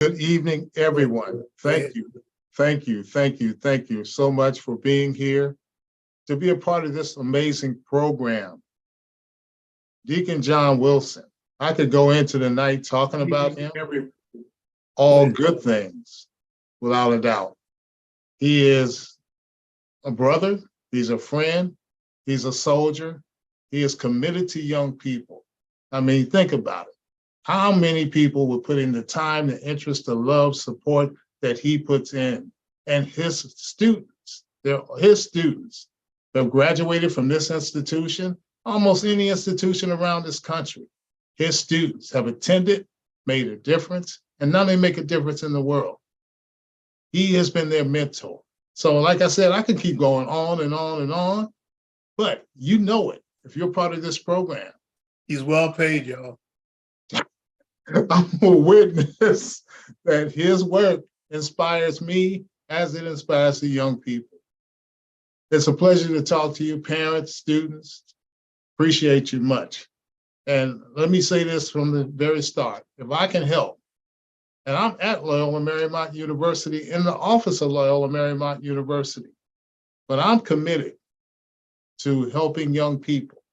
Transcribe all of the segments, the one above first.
Good evening, everyone. Thank you. Thank you. Thank you. Thank you so much for being here to be a part of this amazing program. Deacon John Wilson. I could go into the night talking about him. All good things, without a doubt. He is a brother. He's a friend. He's a soldier. He is committed to young people. I mean, think about it. How many people would put in the time, the interest, the love, support that he puts in? And his students, have graduated from this institution, almost any institution around this country. His students have attended, made a difference, and now they make a difference in the world. He has been their mentor. So like I said, I could keep going on and on and on, but you know it if you're part of this program. He's well paid, y'all. I'm a witness that his work inspires me as it inspires the young people. It's a pleasure to talk to you, parents, students. Appreciate you much. And let me say this from the very start. If I can help, and I'm at Loyola Marymount University in the office of Loyola Marymount University, but I'm committed to helping young people.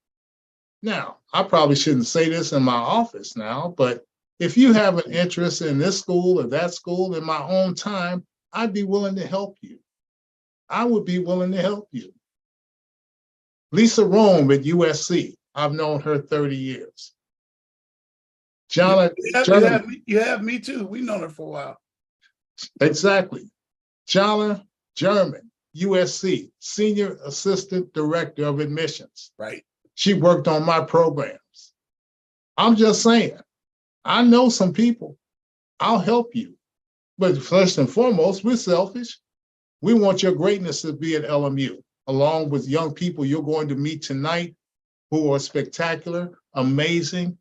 Now, I probably shouldn't say this in my office now, but if you have an interest in this school or that school in my own time, I'd be willing to help you. I would be willing to help you. Lisa Rome at USC, I've known her 30 years. John, you have me too. We've known her for a while. Exactly. Jana German, USC, Senior Assistant Director of Admissions. Right. She worked on my programs. I'm just saying, I know some people. I'll help you. But first and foremost, we're selfish. We want your greatness to be at LMU, along with young people you're going to meet tonight who are spectacular, amazing.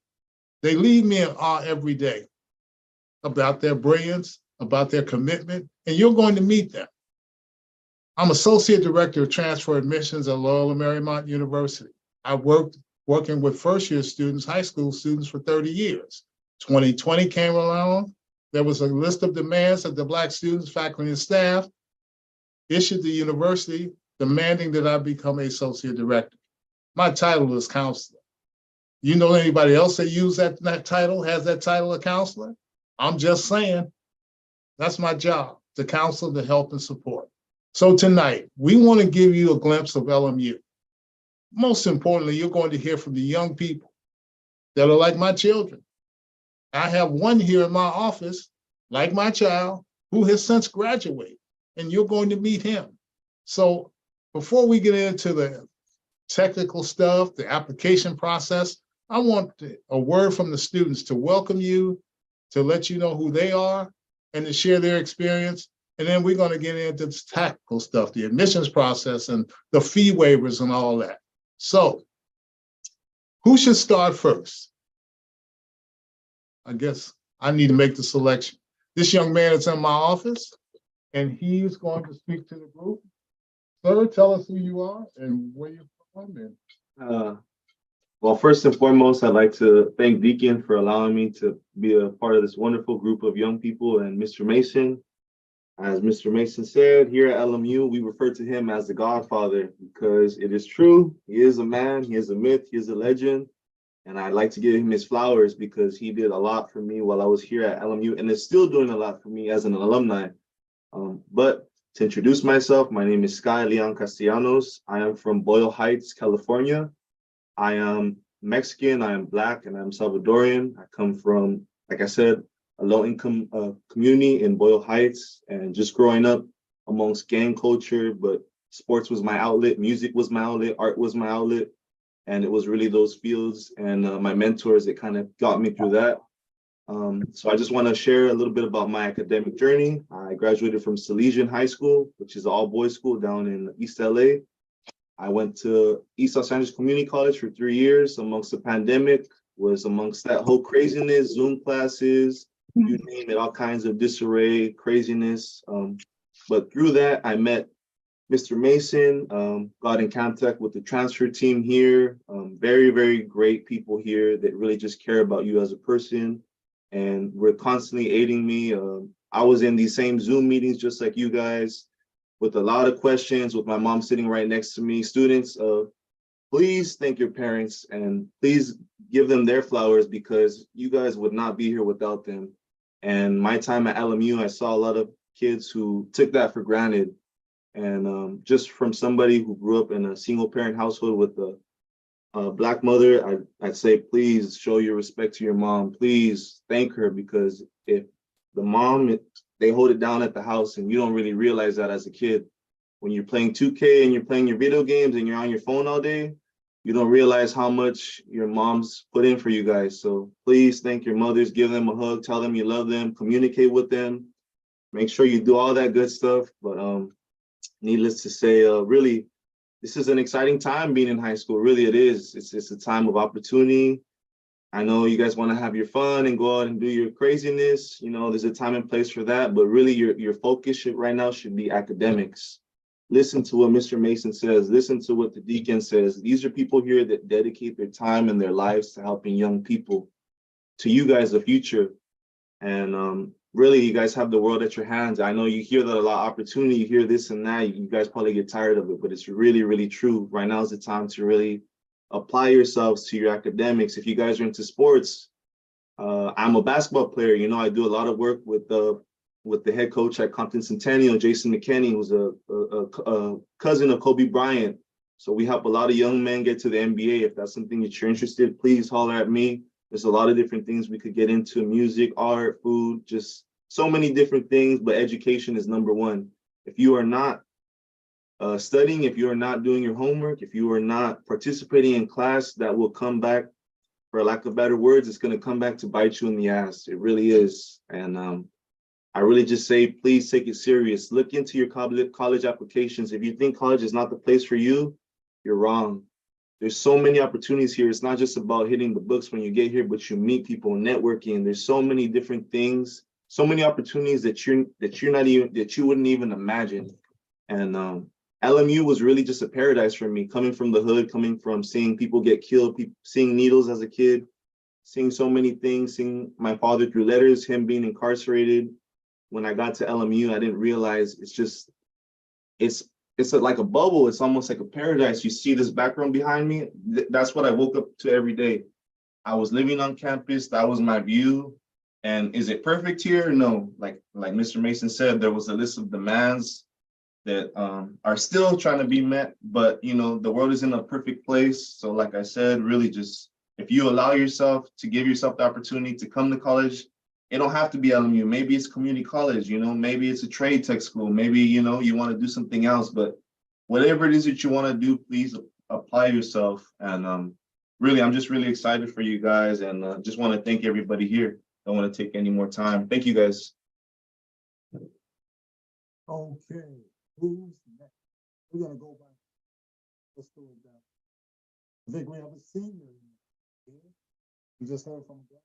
They leave me in awe every day about their brilliance, about their commitment, and you're going to meet them. I'm Associate Director of Transfer Admissions at Loyola Marymount University. I worked working with first-year students, high school students, for 30 years. 2020 came along. There was a list of demands that the Black students, faculty, and staff issued the university demanding that I become an associate director. My title is counselor. You know anybody else that use that title, has that title of counselor? I'm just saying, that's my job, to counsel, to help, and support. So tonight, we want to give you a glimpse of LMU. Most importantly, you're going to hear from the young people that are like my children. I have one here in my office, like my child, who has since graduated, and you're going to meet him. So before we get into the technical stuff, the application process, I want a word from the students to welcome you, to let you know who they are, and to share their experience. And then we're going to get into the tactical stuff, the admissions process and the fee waivers and all that. So who should start first? I guess I need to make the selection. This young man is in my office, and he's going to speak to the group. Sir, tell us who you are and where you're from. Well, first and foremost, I'd like to thank Deacon for allowing me to be a part of this wonderful group of young people, and Mr. Mason. As Mr. Mason said, here at LMU, we refer to him as the Godfather because it is true. He is a man, he is a myth, he is a legend. And I'd like to give him his flowers because he did a lot for me while I was here at LMU and is still doing a lot for me as an alumni. But to introduce myself, my name is Sky Leon Castellanos. I am from Boyle Heights, California. I am Mexican, I am Black, and I'm Salvadorian. I come from, like I said, a low-income community in Boyle Heights, and just growing up amongst gang culture, but sports was my outlet, music was my outlet, art was my outlet, and it was really those fields and my mentors that kind of got me through that. So I just want to share a little bit about my academic journey. I graduated from Salesian High School, which is an all-boys school down in East LA. I went to East Los Angeles Community College for 3 years amongst the pandemic, was amongst that whole craziness, Zoom classes, you name it, all kinds of disarray, craziness. But through that, I met Mr. Mason, got in contact with the transfer team here. Very, very great people here that really just care about you as a person and were constantly aiding me. I was in these same Zoom meetings just like you guys, with a lot of questions, with my mom sitting right next to me. Students, please thank your parents and please give them their flowers, because you guys would not be here without them. And my time at LMU, I saw a lot of kids who took that for granted. And just from somebody who grew up in a single parent household with a Black mother, I'd say, please show your respect to your mom. Please thank her, because if the mom, they hold it down at the house, and you don't really realize that as a kid. When you're playing 2K and you're playing your video games and you're on your phone all day, you don't realize how much your mom's put in for you guys. So please thank your mothers, give them a hug, tell them you love them, communicate with them, make sure you do all that good stuff. But needless to say, really, this is an exciting time being in high school. Really, it is. It's a time of opportunity. I know you guys want to have your fun and go out and do your craziness. You know, there's a time and place for that, but really your focus right now should be academics. Listen to what Mr. Mason says. Listen to what the deacon says. These are people here that dedicate their time and their lives to helping young people. To you guys, the future. And really, you guys have the world at your hands. I know you hear that a lot, opportunity, you hear this and that. You guys probably get tired of it, but it's really, really true. Right now is the time to really apply yourselves to your academics. If you guys are into sports, I'm a basketball player. You know, I do a lot of work with the head coach at Compton Centennial, Jason McKinney, who's a cousin of Kobe Bryant. So we help a lot of young men get to the NBA. If that's something that you're interested, please holler at me. There's a lot of different things we could get into: music, art, food, just so many different things, but education is number one. If you are not studying, if you are not doing your homework, if you are not participating in class, that will come back, for lack of better words, it's going to come back to bite you in the ass. It really is. And I really just say, please take it serious. Look into your college applications. If you think college is not the place for you, you're wrong. There's so many opportunities here. It's not just about hitting the books when you get here, but you meet people, networking. There's so many different things, so many opportunities that you wouldn't even imagine. And LMU was really just a paradise for me, coming from the hood, coming from seeing people get killed, seeing needles as a kid, seeing so many things, seeing my father through letters, him being incarcerated. When I got to LMU, I didn't realize it's like a bubble. It's almost like a paradise. You see this background behind me. That's what I woke up to every day. I was living on campus. That was my view. And is it perfect here? No. Like Mr. Mason said, there was a list of demands that are still trying to be met. But you know, the world is in a perfect place. So like I said, really just, if you allow yourself to give yourself the opportunity to come to college, it don't have to be LMU. Maybe it's community college, you know, maybe it's a trade tech school. Maybe, you know, you want to do something else, but whatever it is that you want to do, please apply yourself. And really, I'm just really excited for you guys, and just want to thank everybody here. Don't want to take any more time. Thank you guys. Okay, who's next? We're gonna go back. Let's go down. I think we have a senior here. We just heard from them.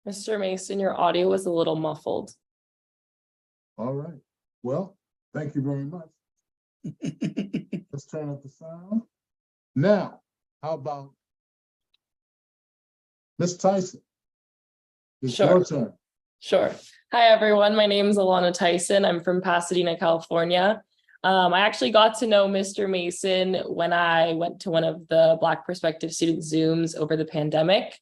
Mr. Mason, your audio was a little muffled. All right. Well, thank you very much. Let's turn up the sound. Now, how about Ms. Tyson? It's your turn. Sure. Hi, everyone. My name is Alana Tyson. I'm from Pasadena, California. I actually got to know Mr. Mason when I went to one of the Black Perspective student Zooms over the pandemic.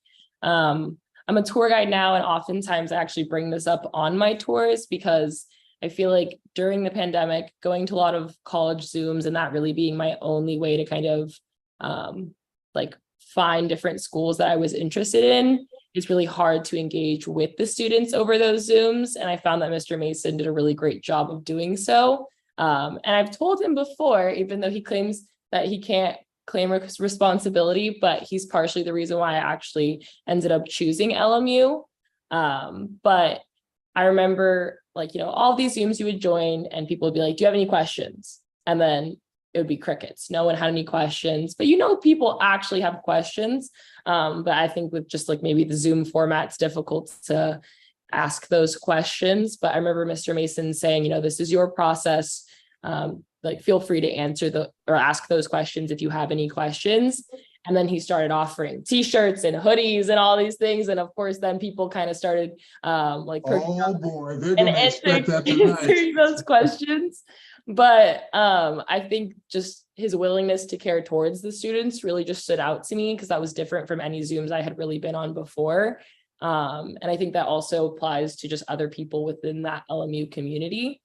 I'm a tour guide now, and oftentimes I actually bring this up on my tours because I feel like during the pandemic, going to a lot of college Zooms and that really being my only way to kind of like find different schools that I was interested in, it's really hard to engage with the students over those Zooms. And I found that Mr. Mason did a really great job of doing so. And I've told him before, even though he claims that he can't claim responsibility, but he's partially the reason why I actually ended up choosing LMU. But I remember, like, you know, all these Zooms you would join and people would be like, do you have any questions? And then it would be crickets. No one had any questions, but you know, people actually have questions. But I think with just like maybe the Zoom format, it's difficult to ask those questions. But I remember Mr. Mason saying, you know, this is your process. like, feel free to answer or ask those questions if you have any questions. And then he started offering t-shirts and hoodies and all these things. And of course, then people kind of started Oh boy, they're and gonna expect that answering tonight. those questions. But I think just his willingness to care towards the students really just stood out to me, because that was different from any Zooms I had really been on before. And I think that also applies to just other people within that LMU community.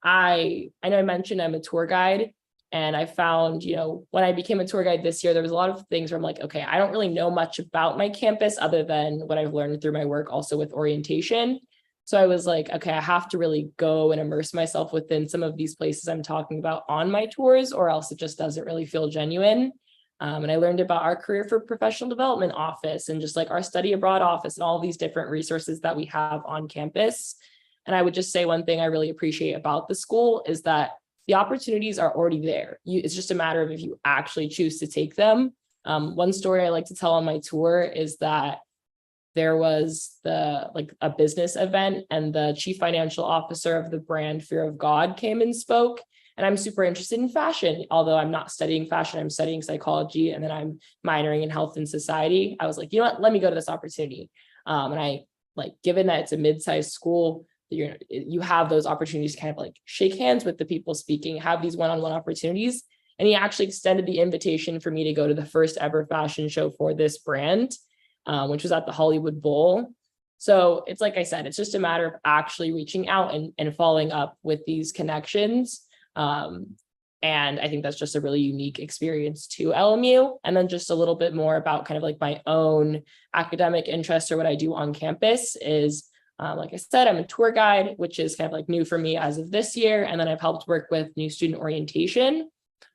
I know I mentioned I'm a tour guide, and I found, when I became a tour guide this year, there was a lot of things where I'm like, okay, I don't really know much about my campus other than what I've learned through my work also with orientation. So I was like, okay, I have to really go and immerse myself within some of these places I'm talking about on my tours, or else it just doesn't really feel genuine. And I learned about our Career for Professional Development office and just like our study abroad office and all these different resources that we have on campus. And I would just say one thing I really appreciate about the school is that the opportunities are already there. It's just a matter of if you actually choose to take them. One story I like to tell on my tour is that there was a business event, and the chief financial officer of the brand Fear of God came and spoke. And I'm super interested in fashion, although I'm not studying fashion, I'm studying psychology, and then I'm minoring in health and society. I was like, you know what, let me go to this opportunity. And I given that it's a mid-sized school, you have those opportunities to kind of shake hands with the people speaking, have these one-on-one opportunities. And he actually extended the invitation for me to go to the first ever fashion show for this brand, which was at the Hollywood Bowl. So it's like I said, it's just a matter of actually reaching out and following up with these connections. And I think that's just a really unique experience to LMU. And then just a little bit more about kind of my own academic interest or what I do on campus is, like I said, I'm a tour guide, which is kind of new for me as of this year. And then I've helped work with new student orientation.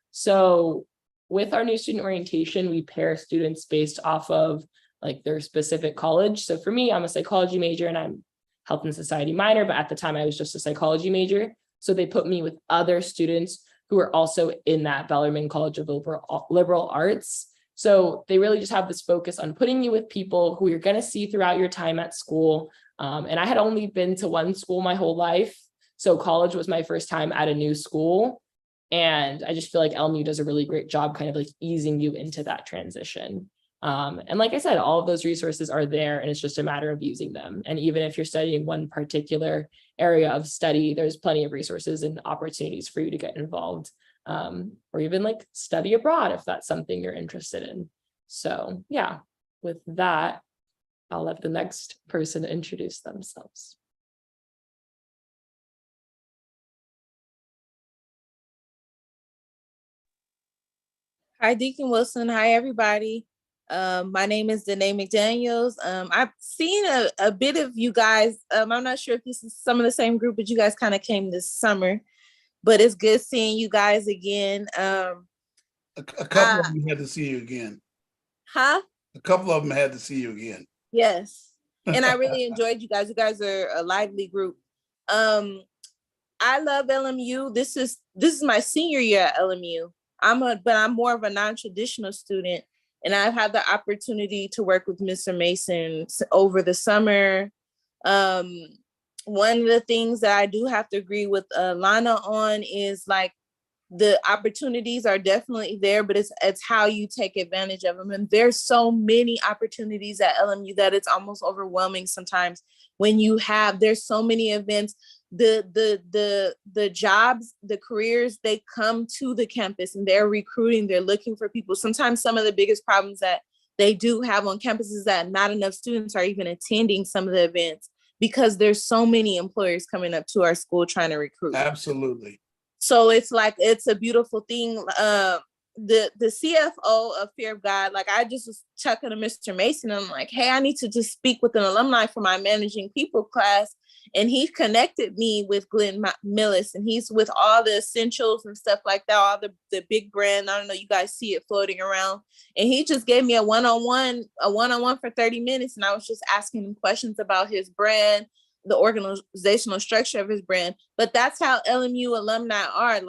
So with our new student orientation, we pair students based off of their specific college. So for me, I'm a psychology major and I'm health and society minor, but at the time I was just a psychology major. So they put me with other students who are also in that Bellarmine College of Liberal Arts. So they really just have this focus on putting you with people who you're going to see throughout your time at school. And I had only been to one school my whole life. So college was my first time at a new school. And I just feel like LMU does a really great job kind of easing you into that transition. And like I said, all of those resources are there, and it's just a matter of using them. And even if you're studying one particular area of study, there's plenty of resources and opportunities for you to get involved, or even study abroad if that's something you're interested in. So yeah, with that, I'll let the next person introduce themselves. Hi, Deacon Wilson. Hi, everybody. My name is Danae McDaniels. I've seen a bit of you guys. I'm not sure if this is some of the same group, but you guys kind of came this summer. But it's good seeing you guys again. A couple of them had to see you again. Huh? A couple of them had to see you again. Yes. And I really enjoyed you guys. You guys are a lively group. I love LMU. This is my senior year at LMU. But I'm more of a non-traditional student. And I've had the opportunity to work with Mr. Mason over the summer. One of the things that I do have to agree with Lana on is the opportunities are definitely there, but it's how you take advantage of them. And there's so many opportunities at LMU that it's almost overwhelming sometimes when there's so many events. The jobs, the careers, they come to the campus and they're recruiting, they're looking for people. Sometimes some of the biggest problems that they do have on campus is that not enough students are even attending some of the events because there's so many employers coming up to our school trying to recruit. Absolutely. So it's a beautiful thing. The CFO of Fear of God, I just was talking to Mr. Mason and I'm like, hey, I need to just speak with an alumni for my managing people class. And he connected me with Glenn Millis, and he's with all the essentials and stuff like that, all the big brand. I don't know, you guys see it floating around. And he just gave me a one-on-one for 30 minutes. And I was just asking him questions about his brand, the organizational structure of his brand. But that's how LMU alumni are.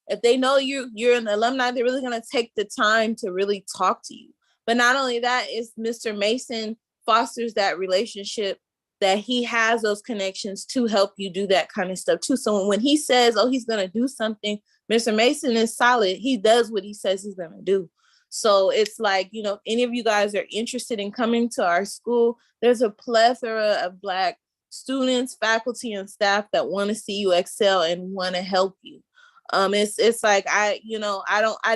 If they know you're an alumni, they're really going to take the time to really talk to you. But not only that, is Mr. Mason fosters that relationship, that he has those connections to help you do that kind of stuff too. So when he says, oh, he's going to do something, Mr. Mason is solid. He does what he says he's going to do. So it's like, you know, if any of you guys are interested in coming to our school, there's a plethora of Black students, faculty, and staff that want to see you excel and want to help you. It's like, I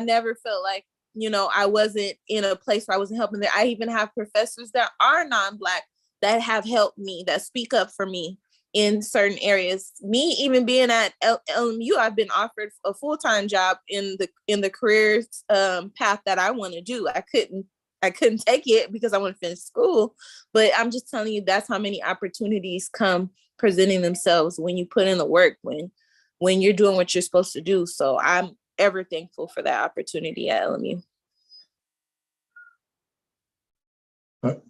never felt like, you know, I wasn't in a place where I wasn't helping them. I even have professors that are non-Black that have helped me, that speak up for me in certain areas. Me even being at LMU, I've been offered a full-time job in the career path that I want to do. I couldn't take it because I want to finish school, but I'm just telling you, that's how many opportunities come presenting themselves when you put in the work, when you're doing what you're supposed to do. So I'm ever thankful for that opportunity at LMU.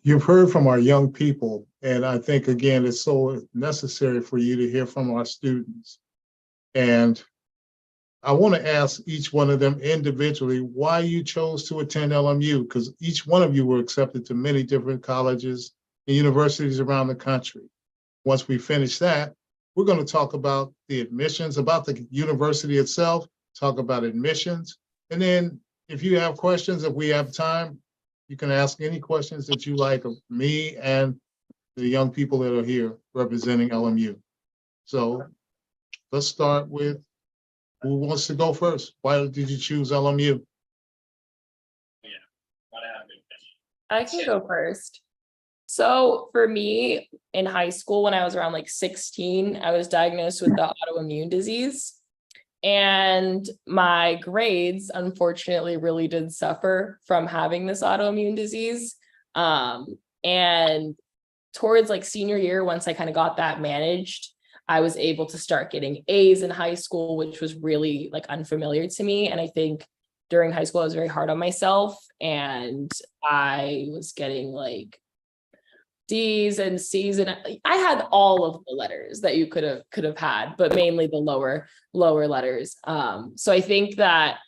You've heard from our young people, and I think, again, it's so necessary for you to hear from our students. And I want to ask each one of them individually why you chose to attend LMU, because each one of you were accepted to many different colleges and universities around the country. Once we finish that, we're going to talk about the admissions, about the university itself, talk about admissions. And then if you have questions, if we have time, you can ask any questions that you like of me and the young people that are here representing LMU. So let's start with who wants to go first. Why did you choose LMU? I can go first. So for me, in high school, when I was around like 16, I was diagnosed with the autoimmune disease. And my grades, unfortunately, really did suffer from having this autoimmune disease. And towards like senior year, once I kind of got that managed, I was able to start getting A's in high school, which was really like unfamiliar to me. And I think during high school, I was very hard on myself, and I was getting like D's and C's, and I had all of the letters that you could have had, but mainly the lower letters. So I think that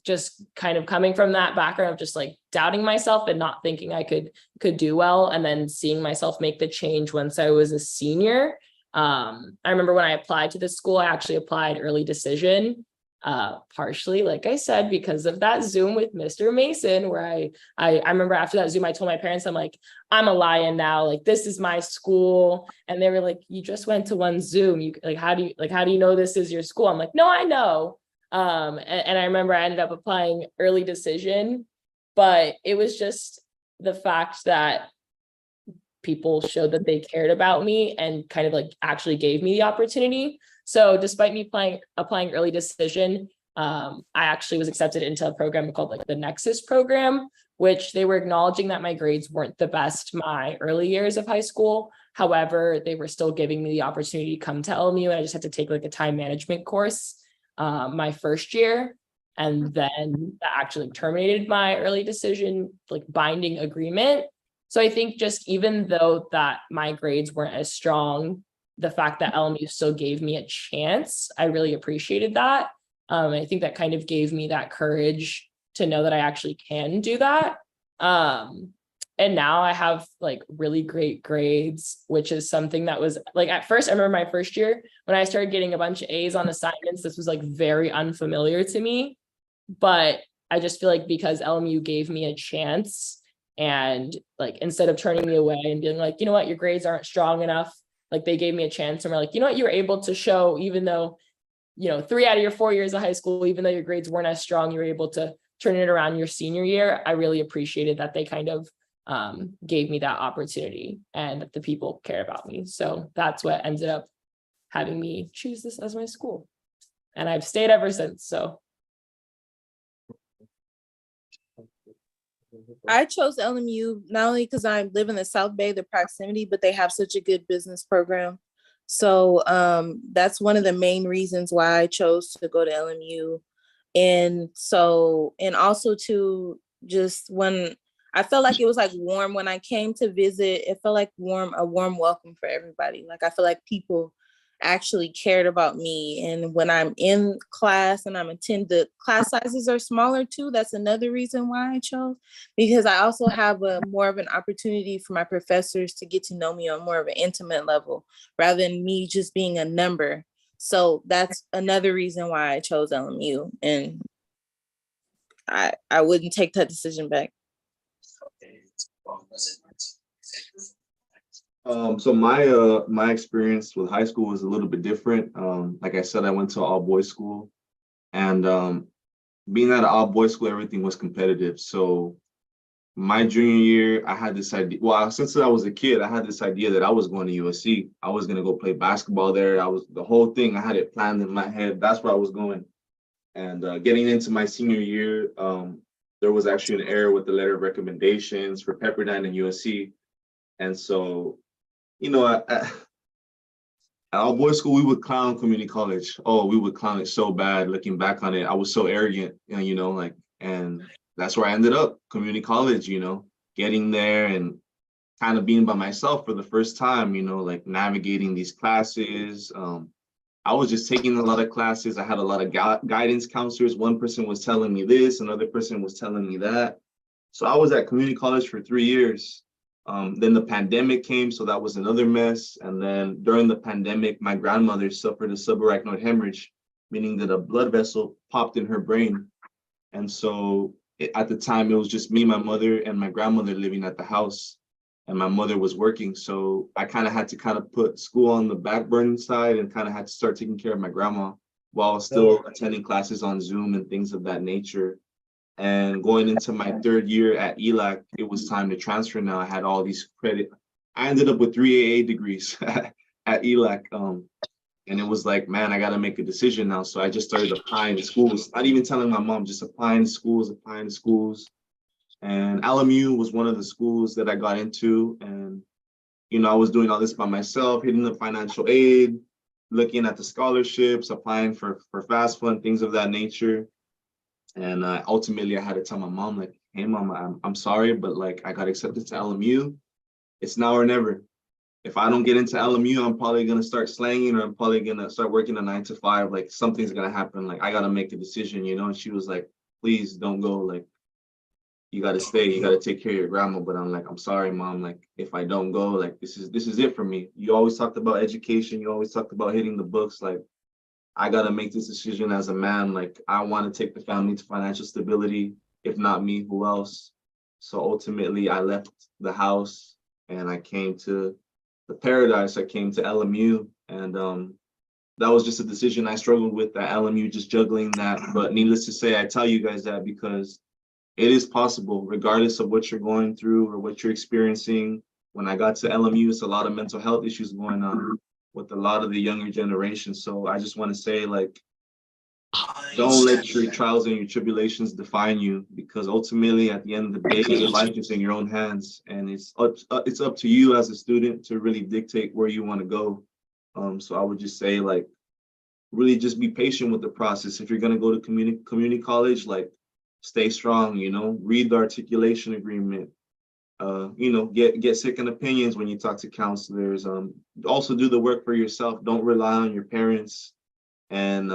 just kind of coming from that background of just like doubting myself and not thinking I could do well, and then seeing myself make the change once I was a senior. I remember when I applied to this school, I actually applied early decision, partially, like I said, because of that Zoom with Mr. Mason, where I remember after that Zoom, I told my parents, I'm like, I'm a lion now, like this is my school. And they were like, you just went to one Zoom, you like, how do you know this is your school? I'm like, no, I know. And I remember I ended up applying early decision, but it was just the fact that people showed that they cared about me and kind of like actually gave me the opportunity. So despite me applying early decision, I actually was accepted into a program called like the Nexus program, which they were acknowledging that my grades weren't the best my early years of high school. However, they were still giving me the opportunity to come to LMU, and I just had to take like a time management course my first year. And then that actually terminated my early decision, like binding agreement. So I think just even though that my grades weren't as strong, the fact that LMU still gave me a chance, I really appreciated that. I think that kind of gave me that courage to know that I actually can do that. And now I have like really great grades, which is something that was like, at first, I remember my first year when I started getting a bunch of A's on assignments, this was like very unfamiliar to me. But I just feel like because LMU gave me a chance, and like, instead of turning me away and being like, you know what, your grades aren't strong enough, like they gave me a chance and were like, you know what, you were able to show, even though, 3 out of your 4 years of high school, even though your grades weren't as strong, you were able to turn it around your senior year. I really appreciated that they kind of gave me that opportunity and that the people cared about me. So that's what ended up having me choose this as my school. And I've stayed ever since, so. I chose LMU not only because I live in the South Bay, the proximity, but they have such a good business program. So that's one of the main reasons why I chose to go to LMU. And also to just when I felt like it was like warm when I came to visit, it felt like a warm welcome for everybody. Like I feel like people actually cared about me. And when I'm in class and the class sizes are smaller too. That's another reason why I chose, because I also have more of an opportunity for my professors to get to know me on more of an intimate level rather than me just being a number. So that's another reason why I chose LMU, and I wouldn't take that decision back. So my experience with high school was a little bit different. Like I said, I went to an all boys school, and being at an all boys school, everything was competitive. So my junior year, I had this idea. Well, since I was a kid, I had this idea that I was going to USC. I was going to go play basketball there. I was the whole thing. I had it planned in my head. That's where I was going. And getting into my senior year, there was actually an error with the letter of recommendations for Pepperdine and USC. And so, you know, at all boys school, we would clown community college. Oh, we would clown it so bad. Looking back on it, I was so arrogant, you know, like, and that's where I ended up, community college, you know, getting there and kind of being by myself for the first time, you know, like navigating these classes. I was just taking a lot of classes. I had a lot of guidance counselors. One person was telling me this, another person was telling me that. So I was at community college for 3 years. Then the pandemic came, so that was another mess. And then during the pandemic, my grandmother suffered a subarachnoid hemorrhage, meaning that a blood vessel popped in her brain. And so at the time, it was just me, my mother, and my grandmother living at the house. And my mother was working. So I kind of had to kind of put school on the back burner side and kind of had to start taking care of my grandma while still attending classes on Zoom and things of that nature. And going into my 3rd year at ELAC, it was time to transfer now. I had all these credit. I ended up with 3 AA degrees at ELAC. And it was like, man, I got to make a decision now. So I just started applying to schools, not even telling my mom, just applying to schools. And LMU was one of the schools that I got into. And, you know, I was doing all this by myself, hitting the financial aid, looking at the scholarships, applying for FAFSA and things of that nature. And ultimately, I had to tell my mom, like, hey, mom, I'm sorry, but like, I got accepted to LMU. It's now or never. If I don't get into LMU, I'm probably going to start slanging, or I'm probably going to start working a 9 to 5. Like, something's going to happen. Like, I got to make a decision, you know? And she was like, please don't go. Like, you got to stay. You got to take care of your grandma. But I'm like, I'm sorry, mom. Like, if I don't go, like, this is it for me. You always talked about education. You always talked about hitting the books. Like, I got to make this decision as a man. Like, I want to take the family to financial stability. If not me, who else? So ultimately, I left the house and I came to the paradise. I came to LMU, and that was just a decision I struggled with at LMU, just juggling that. But needless to say, I tell you guys that because it is possible, regardless of what you're going through or what you're experiencing. When I got to LMU, it's a lot of mental health issues going on with a lot of the younger generation. So I just want to say, like, don't let your trials and your tribulations define you, because ultimately at the end of the day, your life is in your own hands, and it's up to you as a student to really dictate where you want to go. So I would just say, like, really just be patient with the process. If you're going to go to community college, like, stay strong, you know, read the articulation agreement, you know, get second opinions when you talk to counselors. Also do the work for yourself. Don't rely on your parents. And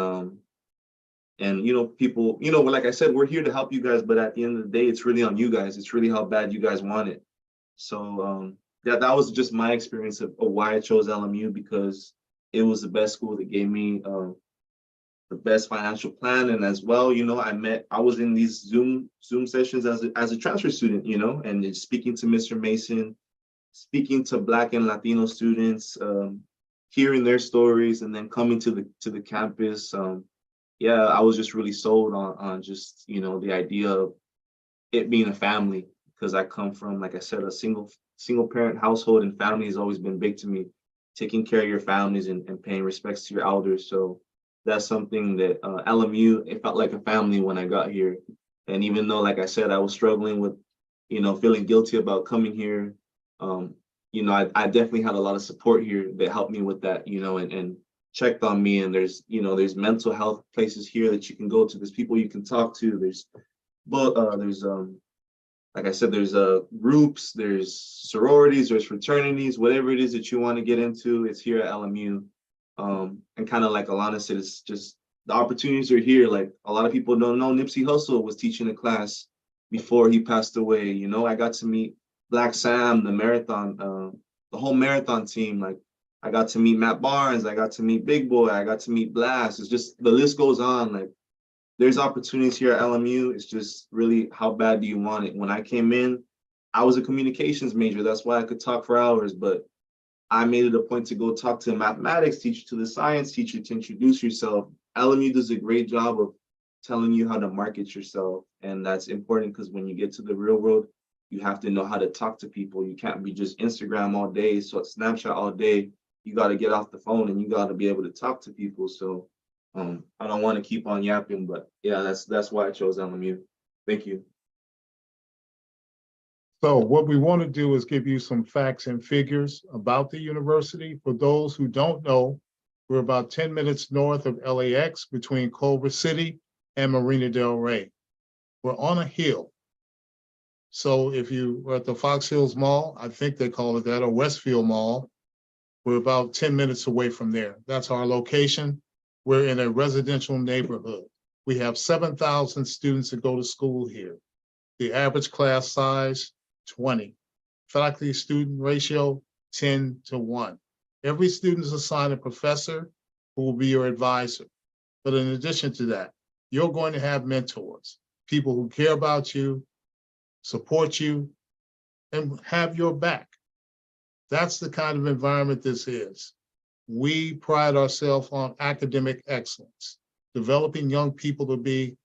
you know, people, you know, like I said, we're here to help you guys, but at the end of the day, it's really on you guys. It's really how bad you guys want it. So that was just my experience of why I chose LMU, because it was the best school that gave me the best financial plan. And as well, you know, I was in these Zoom sessions as a transfer student, you know, and just speaking to Mr. Mason, speaking to Black and Latino students, hearing their stories, and then coming to the campus. Yeah, I was just really sold on just, you know, the idea of it being a family, because I come from, like I said, a single parent household, and family has always been big to me. Taking care of your families and paying respects to your elders. So that's something that LMU, it felt like a family when I got here. And even though, like I said, I was struggling with, you know, feeling guilty about coming here, you know, I definitely had a lot of support here that helped me with that, you know, and checked on me. And there's, you know, there's mental health places here that you can go to. There's people you can talk to. There's like I said, there's groups, there's sororities, there's fraternities, whatever it is that you want to get into, it's here at LMU. And kind of like Alana said, it's just the opportunities are here. Like, a lot of people don't know Nipsey Hussle was teaching a class before he passed away. You know, I got to meet Black Sam, the marathon, the whole marathon team. Like, I got to meet Matt Barnes. I got to meet Big Boy. I got to meet Blast. It's just, the list goes on. Like, there's opportunities here at LMU. It's just really, how bad do you want it? When I came in, I was a communications major. That's why I could talk for hours, but I made it a point to go talk to a mathematics teacher, to the science teacher, to introduce yourself. LMU does a great job of telling you how to market yourself. And that's important because when you get to the real world, you have to know how to talk to people. You can't be just Instagram all day, so Snapchat all day. You got to get off the phone and you got to be able to talk to people. So I don't want to keep on yapping, but yeah, that's why I chose LMU. Thank you. So what we want to do is give you some facts and figures about the university. For those who don't know, we're about 10 minutes north of LAX between Culver City and Marina del Rey. We're on a hill. So if you were at the Fox Hills Mall, I think they call it that, or Westfield Mall, we're about 10 minutes away from there. That's our location. We're in a residential neighborhood. We have 7,000 students that go to school here. The average class size, 20. Faculty student ratio, 10 to 1. Every student is assigned a professor who will be your advisor. But in addition to that, you're going to have mentors, people who care about you, support you, and have your back. That's the kind of environment this is. We pride ourselves on academic excellence, developing young people to be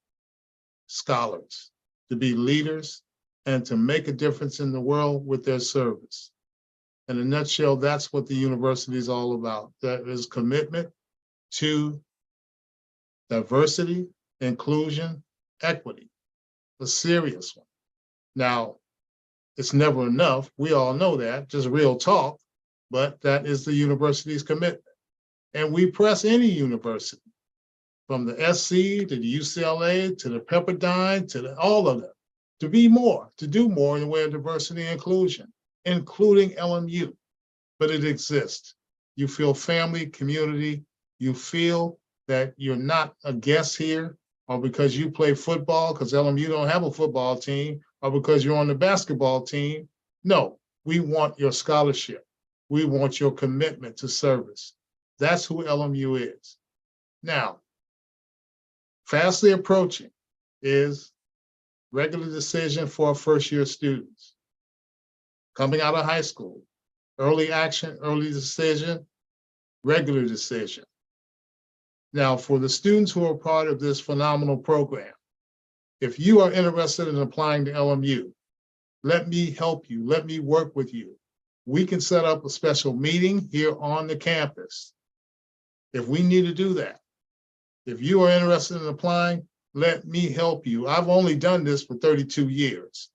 scholars, to be leaders, and to make a difference in the world with their service. In a nutshell, that's what the university is all about. That is commitment to diversity, inclusion, equity, a serious one. Now, it's never enough. We all know that, just real talk, but that is the university's commitment. And we press any university, from the SC to the UCLA to the Pepperdine to all of them, to be more, to do more in the way of diversity and inclusion, including LMU. But it exists. You feel family, community, you feel that you're not a guest here, or because you play football, because LMU don't have a football team, or because you're on the basketball team. No, we want your scholarship. We want your commitment to service. That's who LMU is. Now, fastly approaching is regular decision for our first-year students. Coming out of high school, early action, early decision, regular decision. Now, for the students who are part of this phenomenal program, if you are interested in applying to LMU, let me help you, let me work with you. We can set up a special meeting here on the campus if we need to do that. If you are interested in applying, let me help you. I've only done this for 32 years.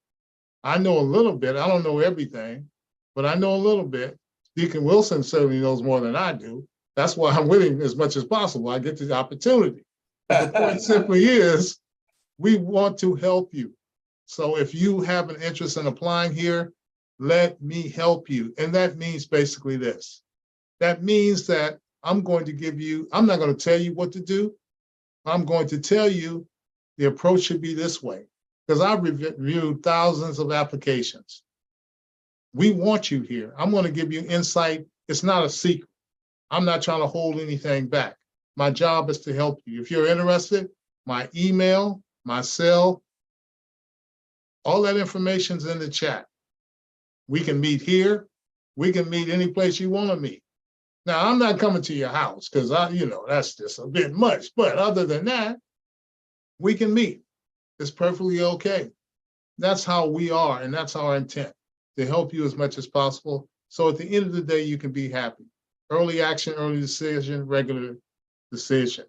I know a little bit. I don't know everything, but I know a little bit. Deacon Wilson certainly knows more than I do. That's why I'm with him as much as possible. I get the opportunity. But the point simply is, we want to help you. So if you have an interest in applying here, let me help you. And that means basically this. That means that I'm going to give you, I'm not going to tell you what to do. I'm going to tell you the approach should be this way, because I've reviewed thousands of applications. We want you here. I'm going to give you insight. It's not a secret. I'm not trying to hold anything back. My job is to help you. If you're interested, my email, my cell, all that information's in the chat. We can meet here. We can meet any place you want to meet. Now, I'm not coming to your house because that's just a bit much. But other than that, we can meet. It's perfectly okay. That's how we are, and that's our intent, to help you as much as possible. So at the end of the day, you can be happy. Early action, early decision, regular decision.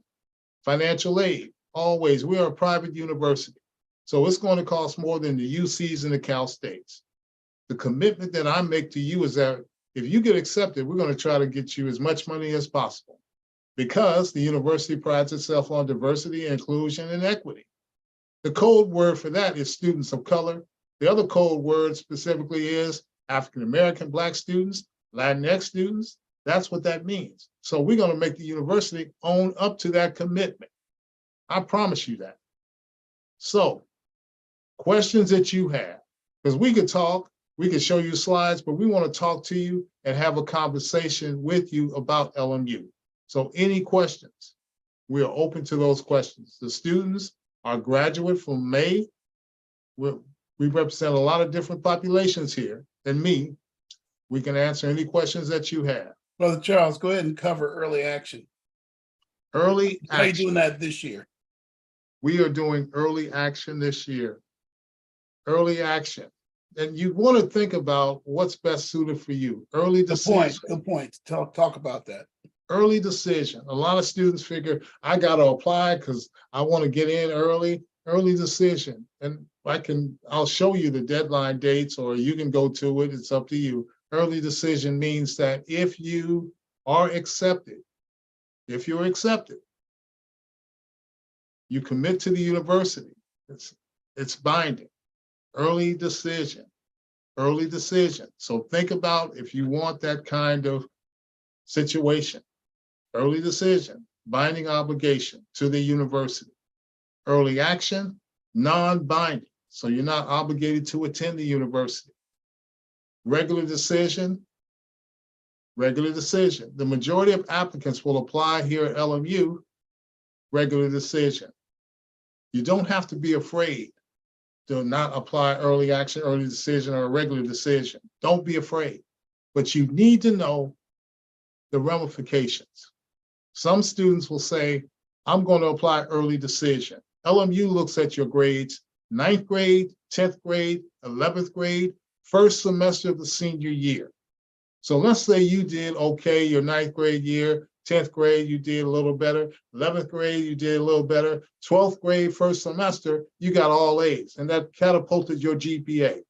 Financial aid, always. We are a private university. So it's going to cost more than the UCs and the Cal States. The commitment that I make to you is that if you get accepted, we're going to try to get you as much money as possible, because the university prides itself on diversity, inclusion, and equity. The code word for that is students of color. The other code word specifically is African-American, Black students, Latinx students. That's what that means. So we're going to make the university own up to that commitment. I promise you that. So questions that you have, because we could talk We can show you slides, but we want to talk to you and have a conversation with you about LMU. So any questions, we are open to those questions. The students are graduate from May. We represent a lot of different populations here than me. We can answer any questions that you have. Brother Charles, go ahead and cover early action. Early How are you action. doing that this year? We are doing early action this year. Early action. And you want to think about what's best suited for you. Early decision. Good point. Talk about that. Early decision. A lot of students figure, I got to apply because I want to get in early. Early decision. And I'll show you the deadline dates, or you can go to it. It's up to you. Early decision means that if you are accepted, if you're accepted, you commit to the university. It's binding. Early decision. Early decision. So think about if you want that kind of situation. Early decision, binding obligation to the university. Early action, non-binding. So you're not obligated to attend the university. Regular decision, regular decision. The majority of applicants will apply here at LMU, regular decision. You don't have to be afraid to not apply early action, early decision, or a regular decision. Don't be afraid, but you need to know the ramifications. Some students will say, I'm going to apply early decision. LMU looks at your grades, 9th grade, 10th grade, 11th grade, first semester of the senior year. So let's say you did okay your 9th grade year, 10th grade, you did a little better, 11th grade, you did a little better, 12th grade, first semester, you got all A's, and that catapulted your GPA.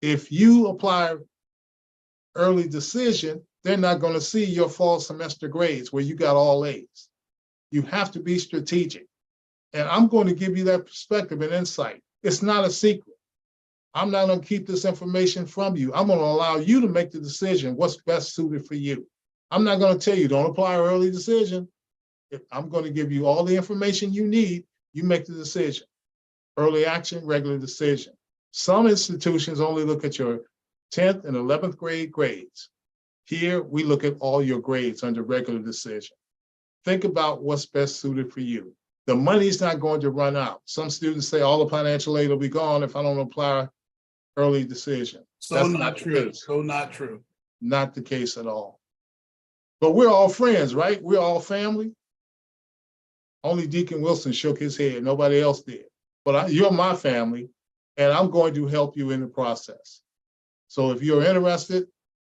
If you apply early decision, they're not going to see your fall semester grades where you got all A's. You have to be strategic. And I'm going to give you that perspective and insight. It's not a secret. I'm not going to keep this information from you. I'm going to allow you to make the decision what's best suited for you. I'm not going to tell you, don't apply early decision. I'm going to give you all the information you need. You make the decision. Early action, regular decision. Some institutions only look at your 10th and 11th grade grades. Here, we look at all your grades under regular decision. Think about what's best suited for you. The money's not going to run out. Some students say all the financial aid will be gone if I don't apply early decision. So not true. So not true. Not the case at all. But we're all friends, right? We're all family. Only Deacon Wilson shook his head. Nobody else did. But you're my family, and I'm going to help you in the process. So if you're interested,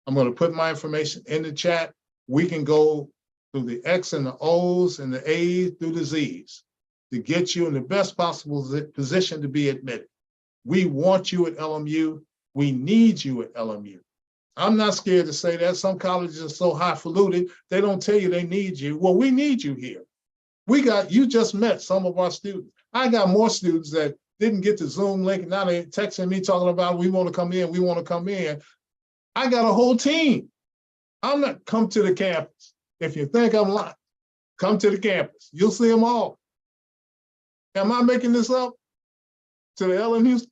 I'm going to put my information in the chat. We can go through the X and the O's and the A's through the Z's to get you in the best possible position to be admitted. We want you at LMU. We need you at LMU. I'm not scared to say that. Some colleges are so highfalutin, they don't tell you they need you. Well, we need you here. You just met some of our students. I got more students that didn't get the Zoom link, and now they're texting me talking about, we want to come in, we want to come in. I got a whole team. I'm not come to the campus. If you think I'm lying, come to the campus. You'll see them all. Am I making this up? To the LMU?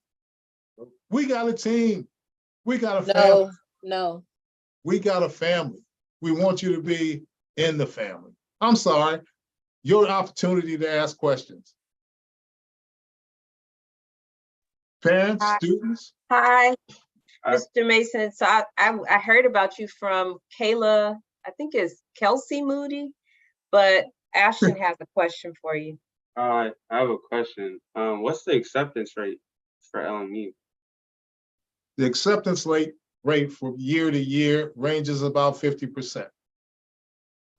We got a team. We got a family. No. We got a family. We want you to be in the family. I'm sorry. Your opportunity to ask questions. Parents, Hi. Students. Hi, Mr. Mason. So I heard about you from Kayla, I think it's Kelsey Moody, but Ashton has a question for you. I have a question. What's the acceptance rate for LMU? The acceptance rate from year to year ranges about 50%.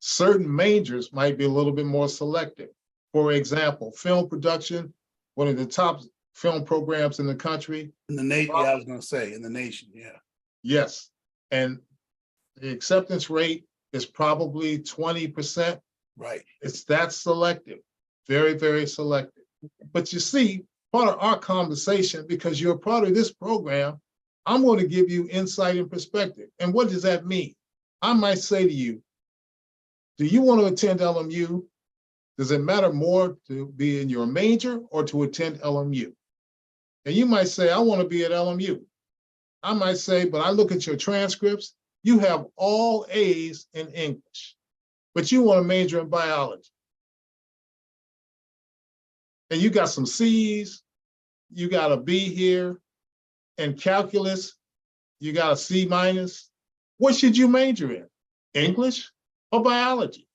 Certain majors might be a little bit more selective. For example, film production, one of the top film programs in the country. In the nation, yeah, I was going to say in the nation, yeah. Yes, and the acceptance rate is probably 20%. Right. It's that selective, very, very selective. But you see, part of our conversation, because you're a part of this program, I'm going to give you insight and perspective. And what does that mean? I might say to you, do you want to attend LMU? Does it matter more to be in your major or to attend LMU? And you might say, I want to be at LMU. I might say, but I look at your transcripts, you have all A's in English, but you want to major in biology. And you got some C's, you got a B here, and calculus, you got a C minus. What should you major in? English or biology?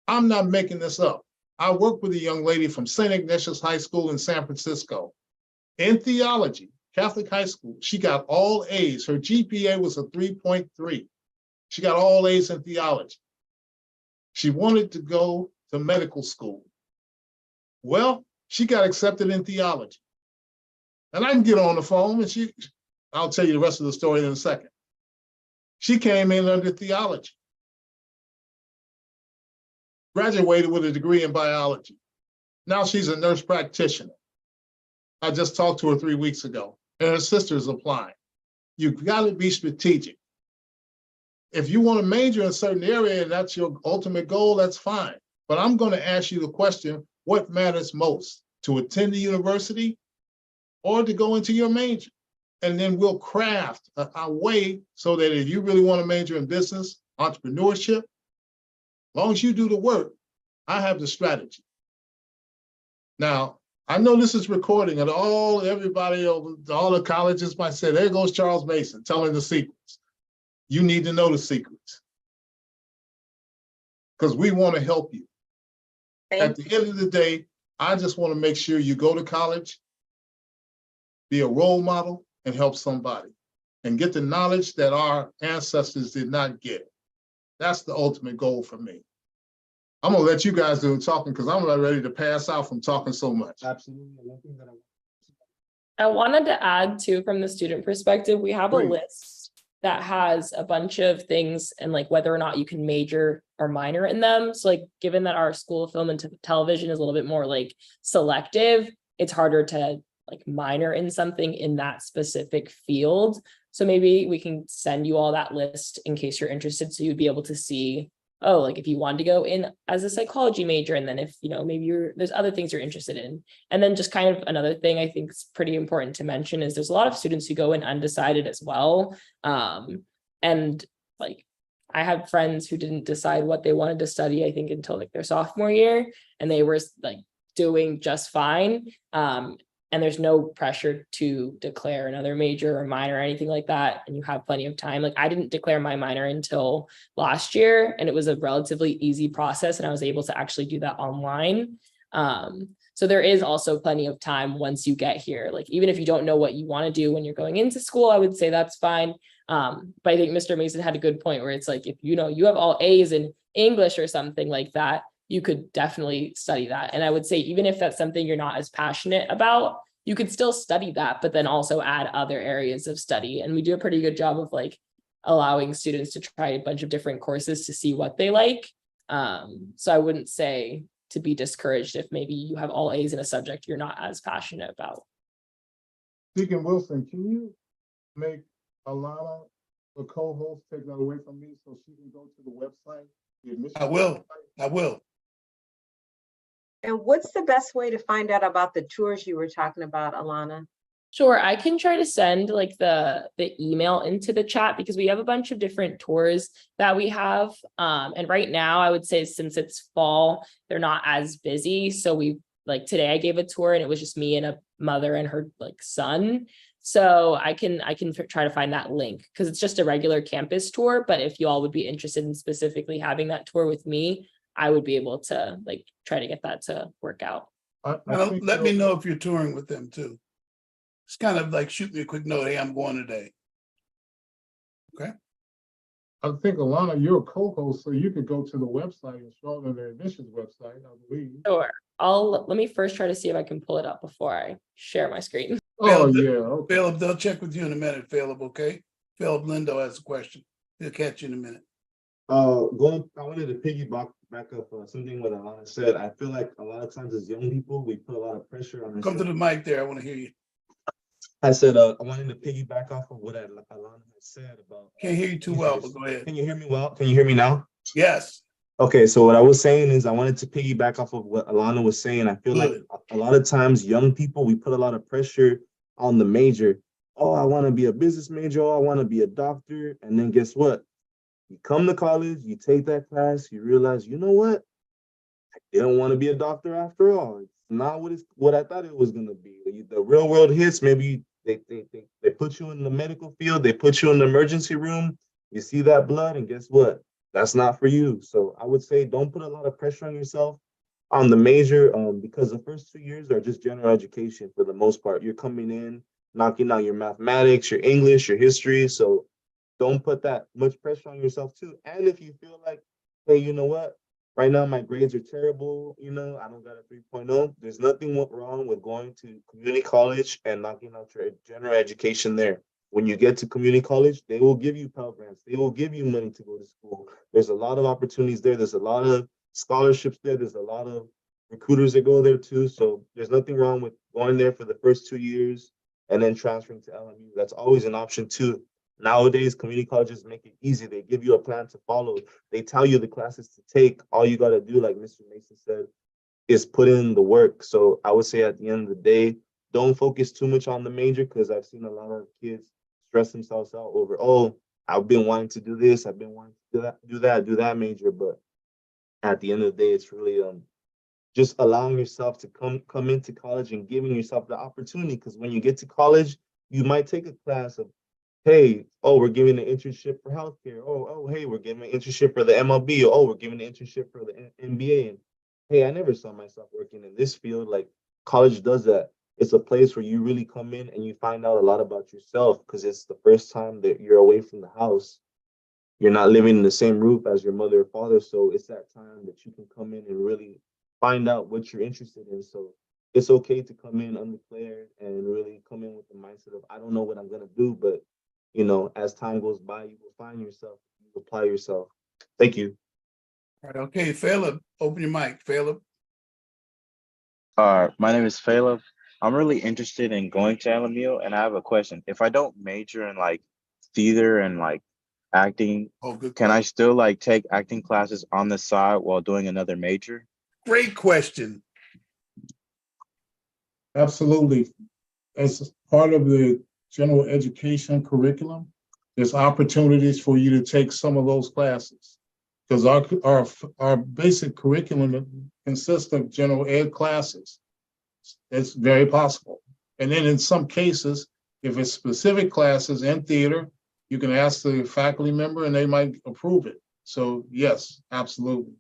I'm not making this up. I worked with a young lady from St. Ignatius High School in San Francisco in theology, Catholic high school. She got all A's. Her GPA was a 3.3. She got all A's in theology. She wanted to go to medical school. Well, she got accepted in theology. And I can get on the phone and I'll tell you the rest of the story in a second. She came in under theology. Graduated with a degree in biology. Now she's a nurse practitioner. I just talked to her 3 weeks ago, and her sister is applying. You've got to be strategic. If you want to major in a certain area and that's your ultimate goal, that's fine. But I'm going to ask you the question, what matters most? To attend the university or to go into your major? And then we'll craft a way so that if you really want to major in business, entrepreneurship, as long as you do the work, I have the strategy. Now, I know this is recording and everybody over all the colleges might say, there goes Charles Mason telling the secrets. You need to know the secrets because we want to help you. At the end of the day, I just want to make sure you go to college, be a role model, and help somebody and get the knowledge that our ancestors did not get. That's the ultimate goal for me. I'm gonna let you guys do the talking because I'm not ready to pass out from talking so much. Absolutely. I wanted to add too, from the student perspective, we have a Great. list that has a bunch of things and like whether or not you can major or minor in them. So like, given that our School of Film and Television is a little bit more like selective, it's harder to like minor in something in that specific field. So maybe we can send you all that list in case you're interested. So you'd be able to see, oh, like if you wanted to go in as a psychology major, and then if, you know, maybe there's other things you're interested in. And then just kind of another thing I think is pretty important to mention is there's a lot of students who go in undecided as well. And like, I have friends who didn't decide what they wanted to study, I think until like their sophomore year, and they were like doing just fine. And there's no pressure to declare another major or minor or anything like that. And you have plenty of time. Like I didn't declare my minor until last year, and it was a relatively easy process. And I was able to actually do that online. So there is also plenty of time once you get here. Like, even if you don't know what you want to do when you're going into school, I would say that's fine. But I think Mr. Mason had a good point where it's like, if you know, you have all A's in English or something like that, you could definitely study that. And I would say, even if that's something you're not as passionate about, you could still study that, but then also add other areas of study. And we do a pretty good job of like allowing students to try a bunch of different courses to see what they like. So I wouldn't say to be discouraged if maybe you have all A's in a subject you're not as passionate about. Deacon Wilson, can you make Alana the co-host, take that away from me so she can go to the website? I will. And what's the best way to find out about the tours you were talking about, Alana? Sure, I can try to send like the email into the chat because we have a bunch of different tours that we have. And right now I would say since it's fall, they're not as busy. So we like today I gave a tour and it was just me and a mother and her like son. So I can try to find that link because it's just a regular campus tour. But if you all would be interested in specifically having that tour with me, I would be able to like try to get that to work out. Let me know if you're touring with them too. It's kind of like shoot me a quick note. Hey, I'm going today. Okay. I think, Alana, you're a co-host, so you could go to the website and show them the admissions website, I believe. Sure. Let me first try to see if I can pull it up before I share my screen. Oh, yeah. Okay. Philip, they'll check with you in a minute, Philip, okay? Philip Lindo has a question. He'll catch you in a minute. I wanted to piggyback up something what Alana said. I feel like a lot of times as young people, we put a lot of pressure on ourselves. Come to the mic there. I want to hear you. I said, I wanted to piggyback off of what Alana had said about. Can't hear you too well, but go ahead. Can you hear me well? Can you hear me now? Yes. Okay, so what I was saying is I wanted to piggyback off of what Alana was saying. I feel like Good. a lot of times young people, we put a lot of pressure on the major. Oh, I want to be a business major. Oh, I want to be a doctor. And then guess what? You come to college, you take that class, you realize, you know what? I didn't want to be a doctor after all. It's not what I thought it was gonna be. The real world hits. Maybe they put you in the medical field. They put you in the emergency room. You see that blood, and guess what? That's not for you. So I would say don't put a lot of pressure on yourself on the major, because the first 2 years are just general education for the most part. You're coming in, knocking out your mathematics, your English, your history. So don't put that much pressure on yourself too. And if you feel like, hey, you know what? Right now my grades are terrible, I don't got a 3.0. There's nothing wrong with going to community college and knocking out your general education there. When you get to community college, they will give you Pell Grants. They will give you money to go to school. There's a lot of opportunities there. There's a lot of scholarships there. There's a lot of recruiters that go there too. So there's nothing wrong with going there for the first 2 years and then transferring to LMU. That's always an option too. Nowadays, community colleges make it easy. They give you a plan to follow. They tell you the classes to take. All you got to do, like Mr. Mason said, is put in the work. So I would say at the end of the day, don't focus too much on the major, because I've seen a lot of kids stress themselves out over, oh, I've been wanting to do this. I've been wanting to do that major. But at the end of the day, it's really just allowing yourself to come into college and giving yourself the opportunity. Because when you get to college, you might take a class of, hey, oh, we're giving an internship for healthcare. Oh, hey, we're giving an internship for the MLB. Oh, we're giving an internship for the NBA. And hey, I never saw myself working in this field. Like, college does that. It's a place where you really come in and you find out a lot about yourself, because it's the first time that you're away from the house. You're not living in the same roof as your mother or father. So it's that time that you can come in and really find out what you're interested in. So it's okay to come in undeclared and really come in with the mindset of, I don't know what I'm going to do, but as time goes by, you will find yourself, you apply yourself. Thank you. All right, okay, Philip, open your mic, Philip. My name is Philip. I'm really interested in going to LMU, and I have a question. If I don't major in like theater and like acting, Oh, good can I question. still like take acting classes on the side while doing another major? Great question. Absolutely. As part of the general education curriculum, there's opportunities for you to take some of those classes, because our basic curriculum consists of general ed classes. It's very possible. And then in some cases, if it's specific classes in theater, you can ask the faculty member and they might approve it. So yes, absolutely.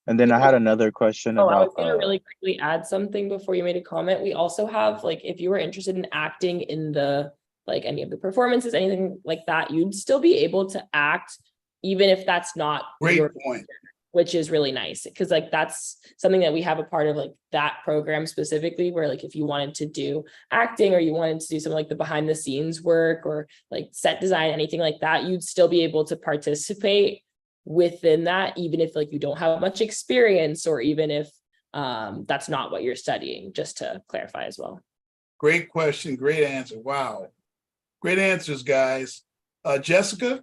And then I had another question Oh, I was about gonna really quickly add something before you made a comment. We also have, like, if you were interested in acting in the, like, any of the performances, anything like that, you'd still be able to act even if that's not Great your, point. which is really nice, because like that's something that we have a part of, like that program specifically, where like if you wanted to do acting or you wanted to do something like the behind the scenes work or like set design, anything like that, you'd still be able to participate within that, even if like you don't have much experience, or even if that's not what you're studying, just to clarify as well. Great question. Great answer. Wow. Great answers, guys. Jessica?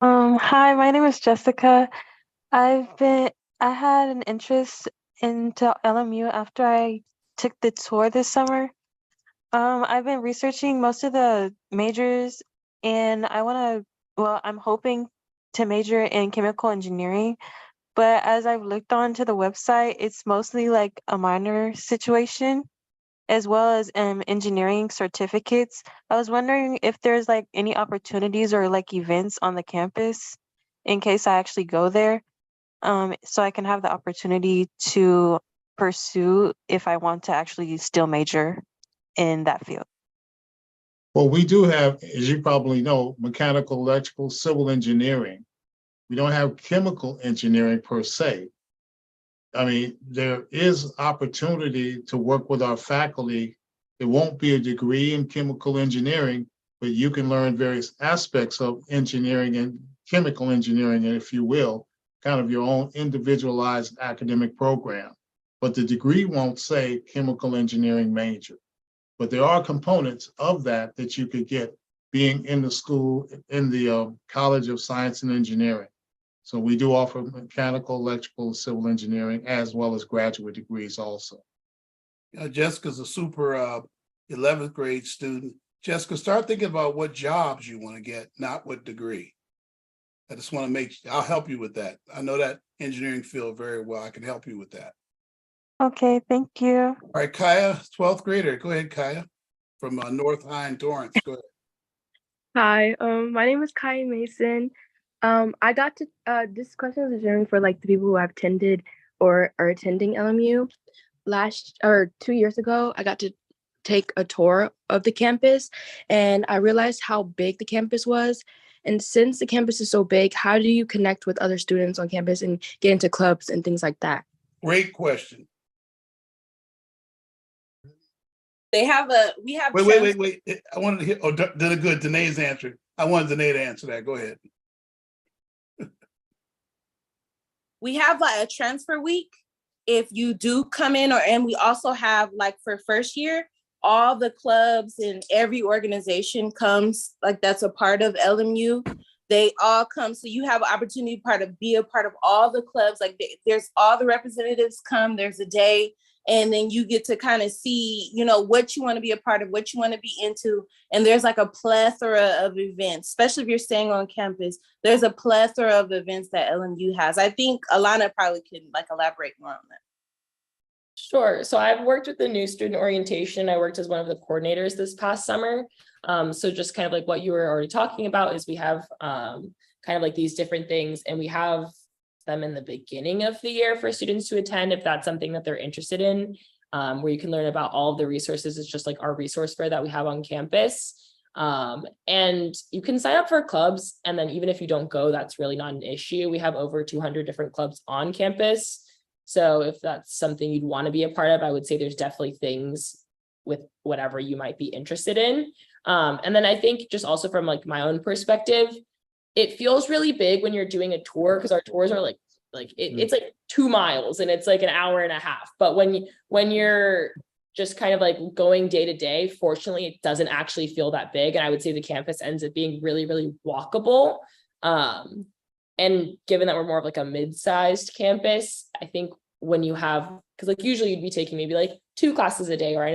Hi, my name is Jessica. I had an interest into LMU after I took the tour this summer. I've been researching most of the majors, and I'm hoping to major in chemical engineering. But as I've looked onto the website, it's mostly like a minor situation, as well as engineering certificates. I was wondering if there's like any opportunities or like events on the campus in case I actually go there, so I can have the opportunity to pursue if I want to actually still major in that field. Well, we do have, as you probably know, mechanical, electrical, civil engineering. We don't have chemical engineering per se. I mean, there is opportunity to work with our faculty. It won't be a degree in chemical engineering, but you can learn various aspects of engineering and chemical engineering, if you will, kind of your own individualized academic program. But the degree won't say chemical engineering major. But there are components of that that you could get being in the school, in the College of Science and Engineering. So we do offer mechanical, electrical, civil engineering, as well as graduate degrees also. Jessica's a super 11th grade student. Jessica, start thinking about what jobs you want to get, not what degree. I just want to I'll help you with that. I know that engineering field very well. I can help you with that. Okay, thank you. All right, Kaya, 12th grader. Go ahead, Kaya, from North High in Torrance. Go ahead. Hi, my name is Kai Mason. I got to this question is generally for like the people who have attended or are attending LMU. 2 years ago, I got to take a tour of the campus and I realized how big the campus was. And since the campus is so big, how do you connect with other students on campus and get into clubs and things like that? Great question. We have. Wait. I wanted to hear, oh, did it good. Danae's answered. I wanted Danae to answer that. Go ahead. We have like a transfer week if you do come in, and we also have like for first year, all the clubs and every organization comes, like that's a part of LMU. They all come, so you have an opportunity to be a part of all the clubs. Like there's all the representatives come, there's a day, and then you get to kind of see, what you want to be a part of, what you want to be into. And there's like a plethora of events, especially if you're staying on campus. There's a plethora of events that LMU has. I think Alana probably can like elaborate more on that. Sure. So I've worked with the new student orientation. I worked as one of the coordinators this past summer. So just kind of like what you were already talking about is we have kind of like these different things, and we have them in the beginning of the year for students to attend if that's something that they're interested in, where you can learn about all of the resources. It's just like our resource fair that we have on campus. And you can sign up for clubs, and then even if you don't go, that's really not an issue. We have over 200 different clubs on campus. So if that's something you'd want to be a part of, I would say there's definitely things with whatever you might be interested in. And then I think just also from like my own perspective, it feels really big when you're doing a tour, because our tours are it's like 2 miles and it's like an hour and a half. But when you're just kind of like going day to day, fortunately, it doesn't actually feel that big. And I would say the campus ends up being really, really walkable. And given that we're more of like a mid-sized campus, I think when you have, because like usually you'd be taking maybe like 2 classes a day, or I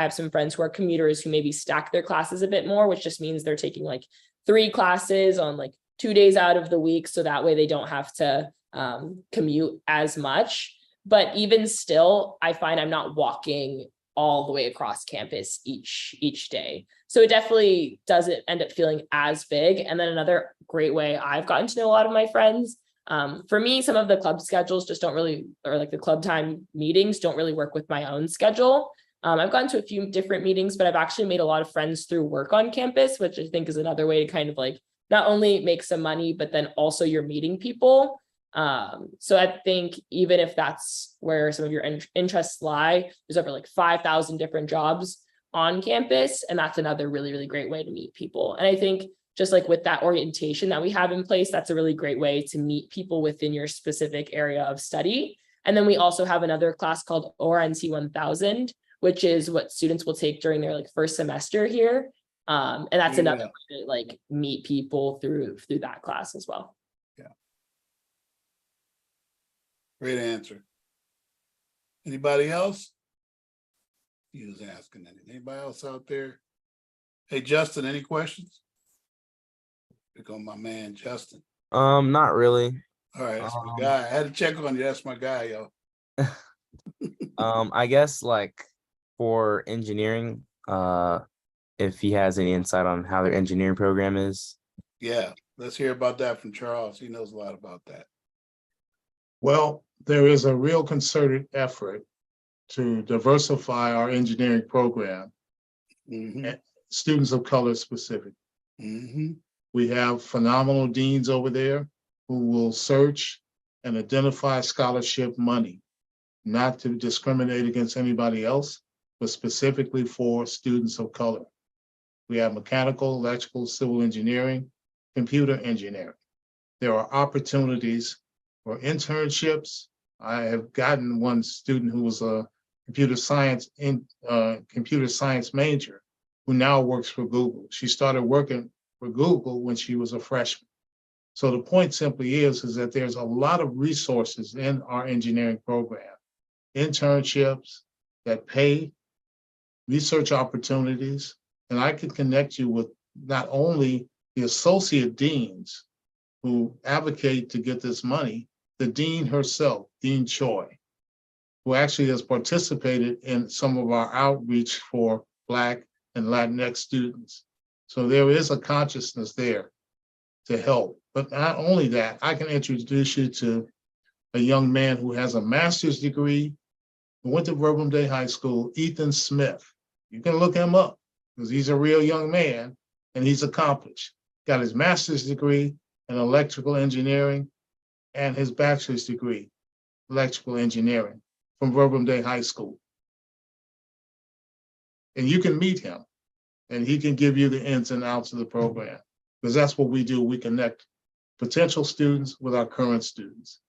have some friends who are commuters who maybe stack their classes a bit more, which just means they're taking like 3 classes on like 2 days out of the week. So that way they don't have to commute as much. But even still, I find I'm not walking all the way across campus each day. So it definitely doesn't end up feeling as big. And then another great way I've gotten to know a lot of my friends, for me, some of the club schedules just don't really, or like the club time meetings don't really work with my own schedule. I've gone to a few different meetings, but I've actually made a lot of friends through work on campus, which I think is another way to kind of like not only make some money, but then also you're meeting people. So I think even if that's where some of your interests lie, there's over like 5,000 different jobs on campus. And that's another really, really great way to meet people. And I think just like with that orientation that we have in place, that's a really great way to meet people within your specific area of study. And then we also have another class called ORNC 1000, which is what students will take during their like first semester here. And that's another way to like meet people through that class as well. Yeah. Great answer. Anybody else? He was asking anything. Anybody else out there? Hey, Justin, any questions? Pick on my man, Justin. Not really. All right, that's my guy. I had to check on you. That's my guy, yo. I guess like for engineering, if he has any insight on how their engineering program is. Yeah, let's hear about that from Charles. He knows a lot about that. Well, there is a real concerted effort to diversify our engineering program, and students of color specific. We have phenomenal deans over there who will search and identify scholarship money, not to discriminate against anybody else, but specifically for students of color. We have mechanical, electrical, civil engineering, computer engineering. There are opportunities for internships. I have gotten one student who was a computer science major who now works for Google. She started working for Google when she was a freshman. So the point simply is that there's a lot of resources in our engineering program, internships that pay, research opportunities, and I can connect you with not only the associate deans who advocate to get this money, the dean herself, Dean Choi, who actually has participated in some of our outreach for Black and Latinx students. So there is a consciousness there to help. But not only that, I can introduce you to a young man who has a master's degree, who went to Verbum Day High School, Ethan Smith. You can look him up because he's a real young man and he's accomplished. Got his master's degree in electrical engineering and his bachelor's degree, electrical engineering from Verbum Day High School. And you can meet him and he can give you the ins and outs of the program because that's what we do. We connect potential students with our current students,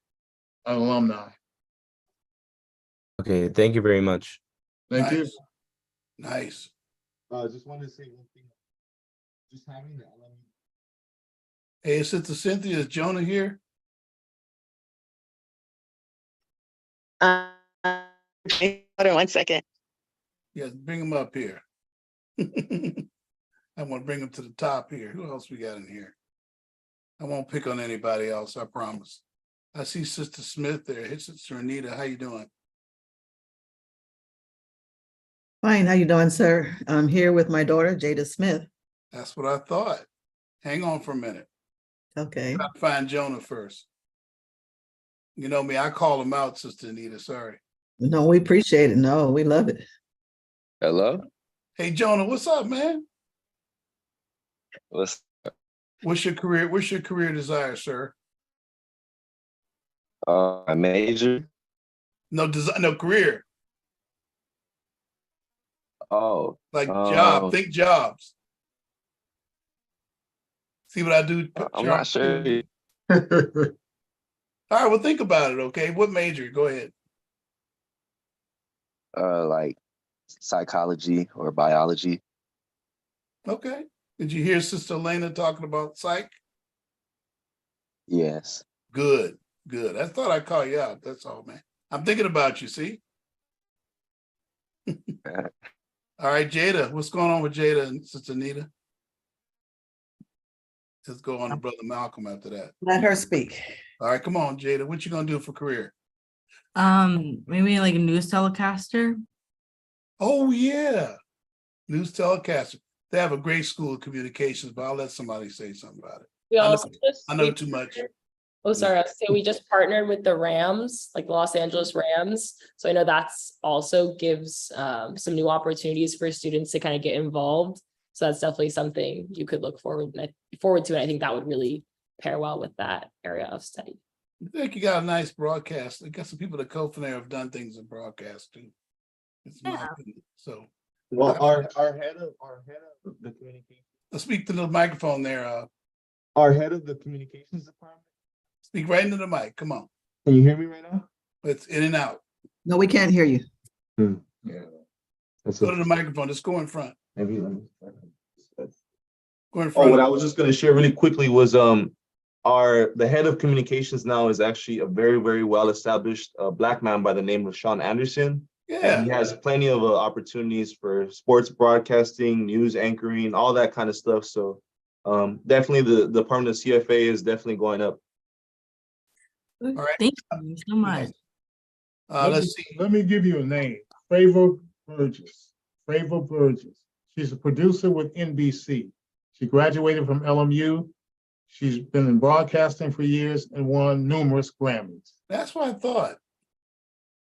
our alumni. Okay, thank you very much. Thank you. Nice. Just wanted to say one thing. Just having the LMU. Hey, Sister Cynthia, is Jonah here? Hold on 1 second. Yes, bring him up here. I want to bring him to the top here. Who else we got in here? I won't pick on anybody else, I promise. I see Sister Smith there. Hey, Sister Anita, how you doing? Fine, how you doing, sir? I'm here with my daughter, Jada Smith. That's what I thought. Hang on for a minute. Okay. I'll find Jonah first. You know me, I call him out, Sister Anita, sorry. No, we appreciate it. No, we love it. Hello? Hey, Jonah, what's up, man? What's What's your career desire, sir? my major? No career. Oh, Like job, think jobs. See what I do? I'm not sure. All right, well, think about it, okay? What major? Go ahead. Like psychology or biology. Okay. Did you hear Sister Elena talking about psych? Yes. Good, good. I thought I'd call you out. That's all, man. I'm thinking about you, see? All right, Jada, what's going on with Jada and Sister Anita? Let's go on to Brother Malcolm after that. Let her speak. All right, come on, Jada. What you gonna do for career? Maybe like a news telecaster. Oh yeah, news telecaster. They have a great school of communications, but I'll let somebody say something about it. We also I know too much. Oh, sorry. I was saying we just partnered with the Rams, like the Los Angeles Rams. So I know that's also gives some new opportunities for students to kind of get involved. So that's definitely something you could look forward to. And I think that would really pair well with that area of study. I think you got a nice broadcast. I got some people that come from there have done things in broadcast too. It's my opinion. So Well, our head of the communication. let's speak to the microphone there. Our head of the communications department. Speak right into the mic. Come on. Can you hear me right now? It's in and out. No, we can't hear you. Yeah. Go to the microphone. Just go in front. Maybe let me. Go in front. Oh, what I was just going to share really quickly was the head of communications now is actually a very, very well established Black man by the name of Sean Anderson. Yeah. And he has plenty of opportunities for sports broadcasting, news anchoring, all that kind of stuff. So definitely the Department of CFA is definitely going up. All right. Thank you so much. Let's see. Let me give you a name. Favor Burgess. Favor Burgess. She's a producer with NBC. She graduated from LMU. She's been in broadcasting for years and won numerous Grammys. That's what I thought.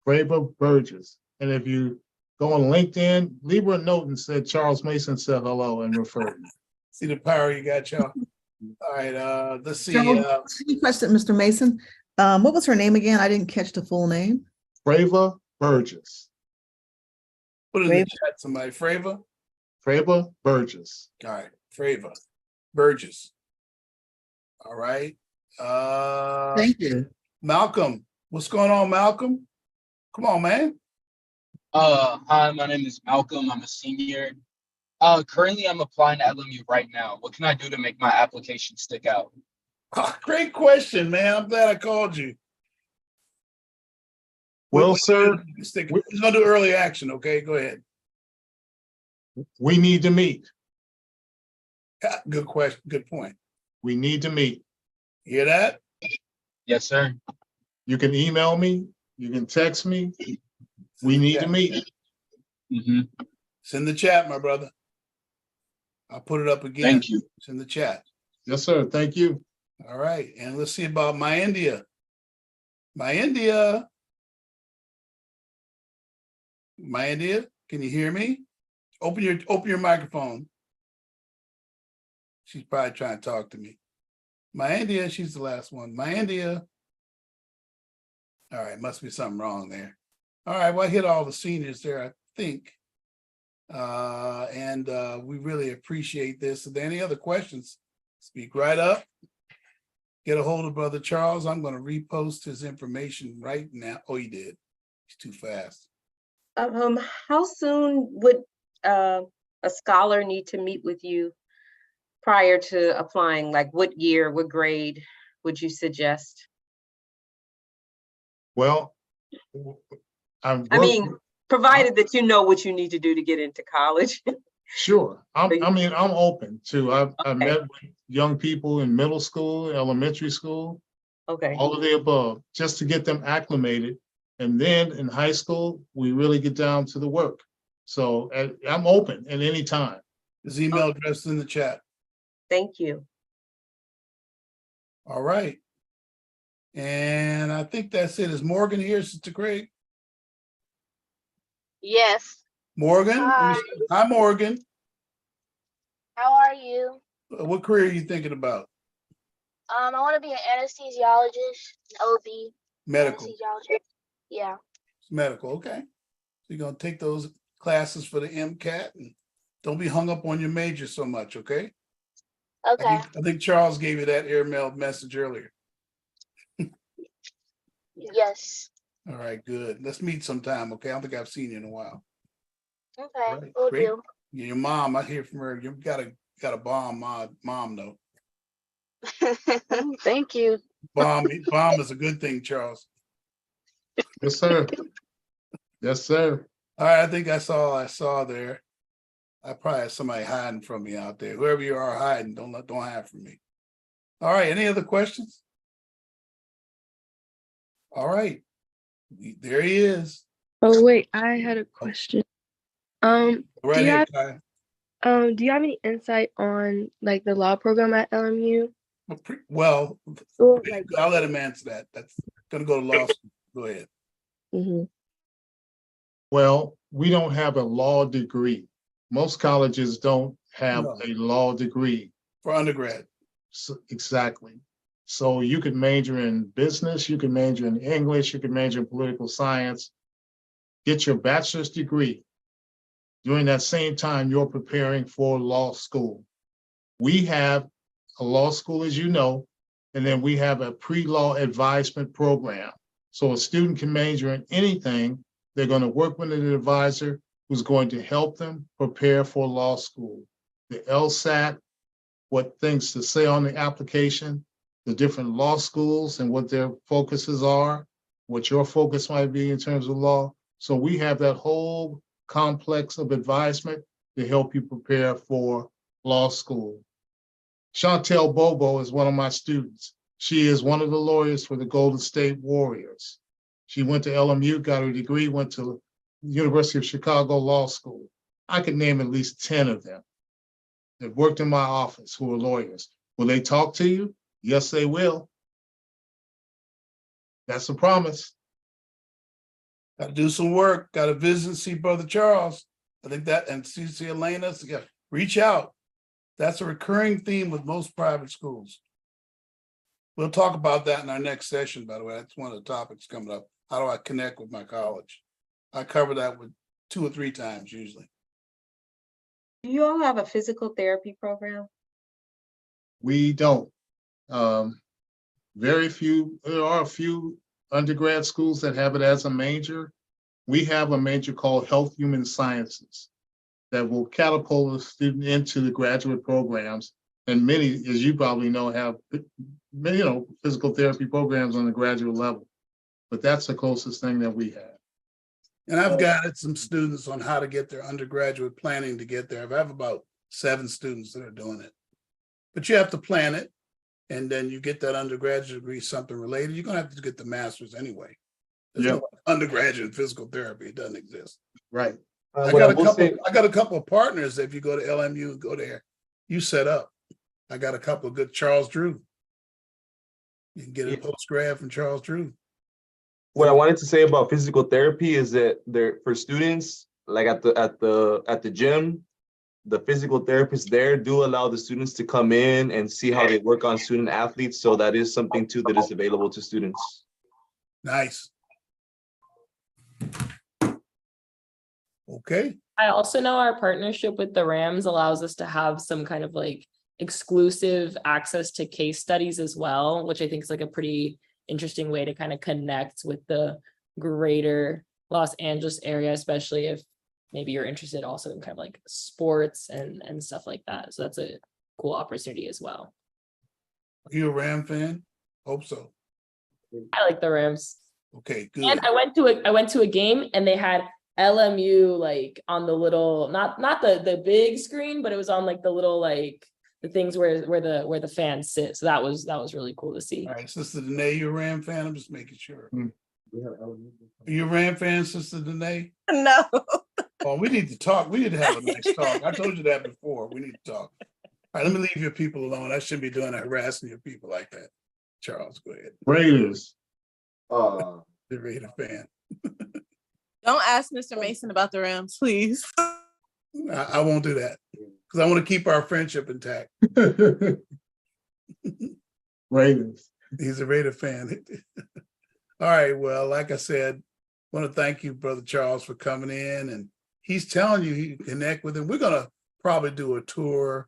Favor Burgess. And if you go on LinkedIn, leave her a note and said Charles Mason said hello and refer you. See the power you got, y'all. All right, let's see. Any question, Mr. Mason? What was her name again? I didn't catch the full name. Favor Burgess. Put it in the chat, somebody. Favor? Favor Burgess. All right, Favor Burgess. All right. Thank you. Malcolm, what's going on, Malcolm? Come on, man. Hi, my name is Malcolm. I'm a senior. Currently, I'm applying to LMU right now. What can I do to make my application stick out? Great question, man. I'm glad I called you. Well, sir, He's gonna do early action, okay? Go ahead. we need to meet. Good question, good point. We need to meet. Hear that? Yes, sir. You can email me, you can text me. We need to meet. It's in the chat, my brother. I'll put it up again. Thank you. It's in the chat. Yes, sir. Thank you. All right, and let's see about my India. My India. My India, can you hear me? Open your microphone. She's probably trying to talk to me. My India, she's the last one. My India. All right, must be something wrong there. All right, well, I hit all the seniors there, I think. And we really appreciate this. If there are any other questions, speak right up. Get a hold of Brother Charles. I'm going to repost his information right now. Oh, he did. He's too fast. How soon would a scholar need to meet with you prior to applying? Like what year, what grade would you suggest? Well, I mean, provided that you know what you need to do to get into college. Sure. I'm open to, I met with young people in middle school, elementary school, Okay. all of the above, just to get them acclimated. And then in high school, we really get down to the work. So I'm open at any time. His email address is in the chat. Thank you. All right. And I think that's it. Is Morgan here, Sister Craig? Yes. Morgan? Hi. Hi, Morgan. How are you? What career are you thinking about? I want to be an anesthesiologist, OB. Medical. Anesthesiologist. Yeah. Medical, okay. So you're gonna take those classes for the MCAT and don't be hung up on your major so much, okay? Okay. I think Charles gave you that airmail message earlier. Yes. All right, good. Let's meet sometime, okay? I don't think I've seen you in a while. Okay. Right, Will great. do. Yeah, your mom, I hear from her. You got a bomb mom though. Thank you. Bomb is a good thing, Charles. Yes, sir. Yes, sir. All right, I think that's all I saw there. I probably have somebody hiding from me out there. Whoever you are hiding, don't hide from me. All right, any other questions? All right, there he is. Oh wait, I had a question. Right do you ahead, have Kai. do you have any insight on like the law program at LMU? Well, Or, like, I'll let him answer that. That's gonna go to law school. Go ahead. Well, we don't have a law degree. Most colleges don't have No. a law degree. For undergrad. So, exactly. So you could major in business, you can major in English, you can major in political science, get your bachelor's degree. During that same time, you're preparing for law school. We have a law school, as you know, and then we have a pre-law advisement program. So a student can major in anything. They're going to work with an advisor who's going to help them prepare for law school. The LSAT, what things to say on the application, the different law schools and what their focuses are, what your focus might be in terms of law. So we have that whole complex of advisement to help you prepare for law school. Chantel Bobo is one of my students. She is one of the lawyers for the Golden State Warriors. She went to LMU, got her degree, went to University of Chicago Law School. I could name at least 10 of them that worked in my office who are lawyers. Will they talk to you? Yes, they will. That's a promise. Got to do some work. Got to visit and see Brother Charles. I think that, and see Elena. So reach out. That's a recurring theme with most private schools. We'll talk about that in our next session, by the way. That's one of the topics coming up. How do I connect with my college? I cover that with 2 or 3 times usually. Do you all have a physical therapy program? We don't. Very few, there are a few undergrad schools that have it as a major. We have a major called Health Human Sciences that will catapult a student into the graduate programs And many, as you probably know, have many, physical therapy programs on the graduate level. But that's the closest thing that we have. And I've guided some students on how to get their undergraduate planning to get there. I have about 7 students that are doing it. But you have to plan it, and then you get that undergraduate degree, something related. You're gonna have to get the master's anyway. There's no undergraduate physical therapy. It doesn't exist. Right. I got a couple of partners. If you go to LMU, go there, you set up. I got a couple of good Charles Drew. You can get a post-grad from Charles Drew. What I wanted to say about physical therapy is that there for students, like at the gym, the physical therapists there do allow the students to come in and see how they work on student athletes. So that is something too that is available to students. Nice. Okay. I also know our partnership with the Rams allows us to have some kind of like exclusive access to case studies as well, which I think is like a pretty interesting way to kind of connect with the greater Los Angeles area, especially if maybe you're interested also in kind of like sports and stuff like that. So that's a cool opportunity as well. Are you a Ram fan? Hope so. I like the Rams. Okay, good. And I went to a game and they had LMU like on the little, not the big screen, but it was on like the little like the things where the fans sit. So that was really cool to see. All right, Sister Danae, you a Ram fan? I'm just making sure. Are you a Ram fan, Sister Danae? No. Oh, we need to talk. We need to have a nice talk. I told you that before. We need to talk. All right, let me leave your people alone. I shouldn't be doing that, harassing your people like that. Charles, go ahead. Raiders. The Raider fan. Don't ask Mr. Mason about the Rams, please. I won't do that because I want to keep our friendship intact. Raiders. He's a Raider fan. All right. Well, like I said, I want to thank you, Brother Charles, for coming in. And he's telling you he can connect with him. We're going to probably do a tour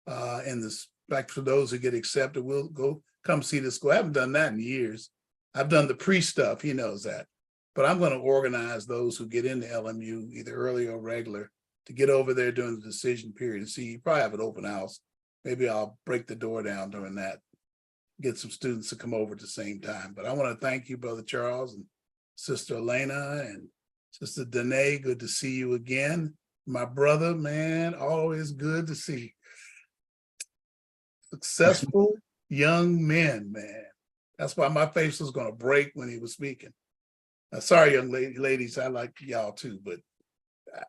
in this, like for those who get accepted, we'll go come see the school. I haven't done that in years. I've done the pre-stuff. He knows that. But I'm going to organize those who get into LMU, either early or regular, to get over there during the decision period and see. You probably have an open house. Maybe I'll break the door down during that, get some students to come over at the same time. But I want to thank you, Brother Charles and Sister Elena and Sister Danae. Good to see you again. My brother, man, always good to see. Successful young men, man. That's why my face was going to break when he was speaking. Sorry, young ladies, I like y'all too, but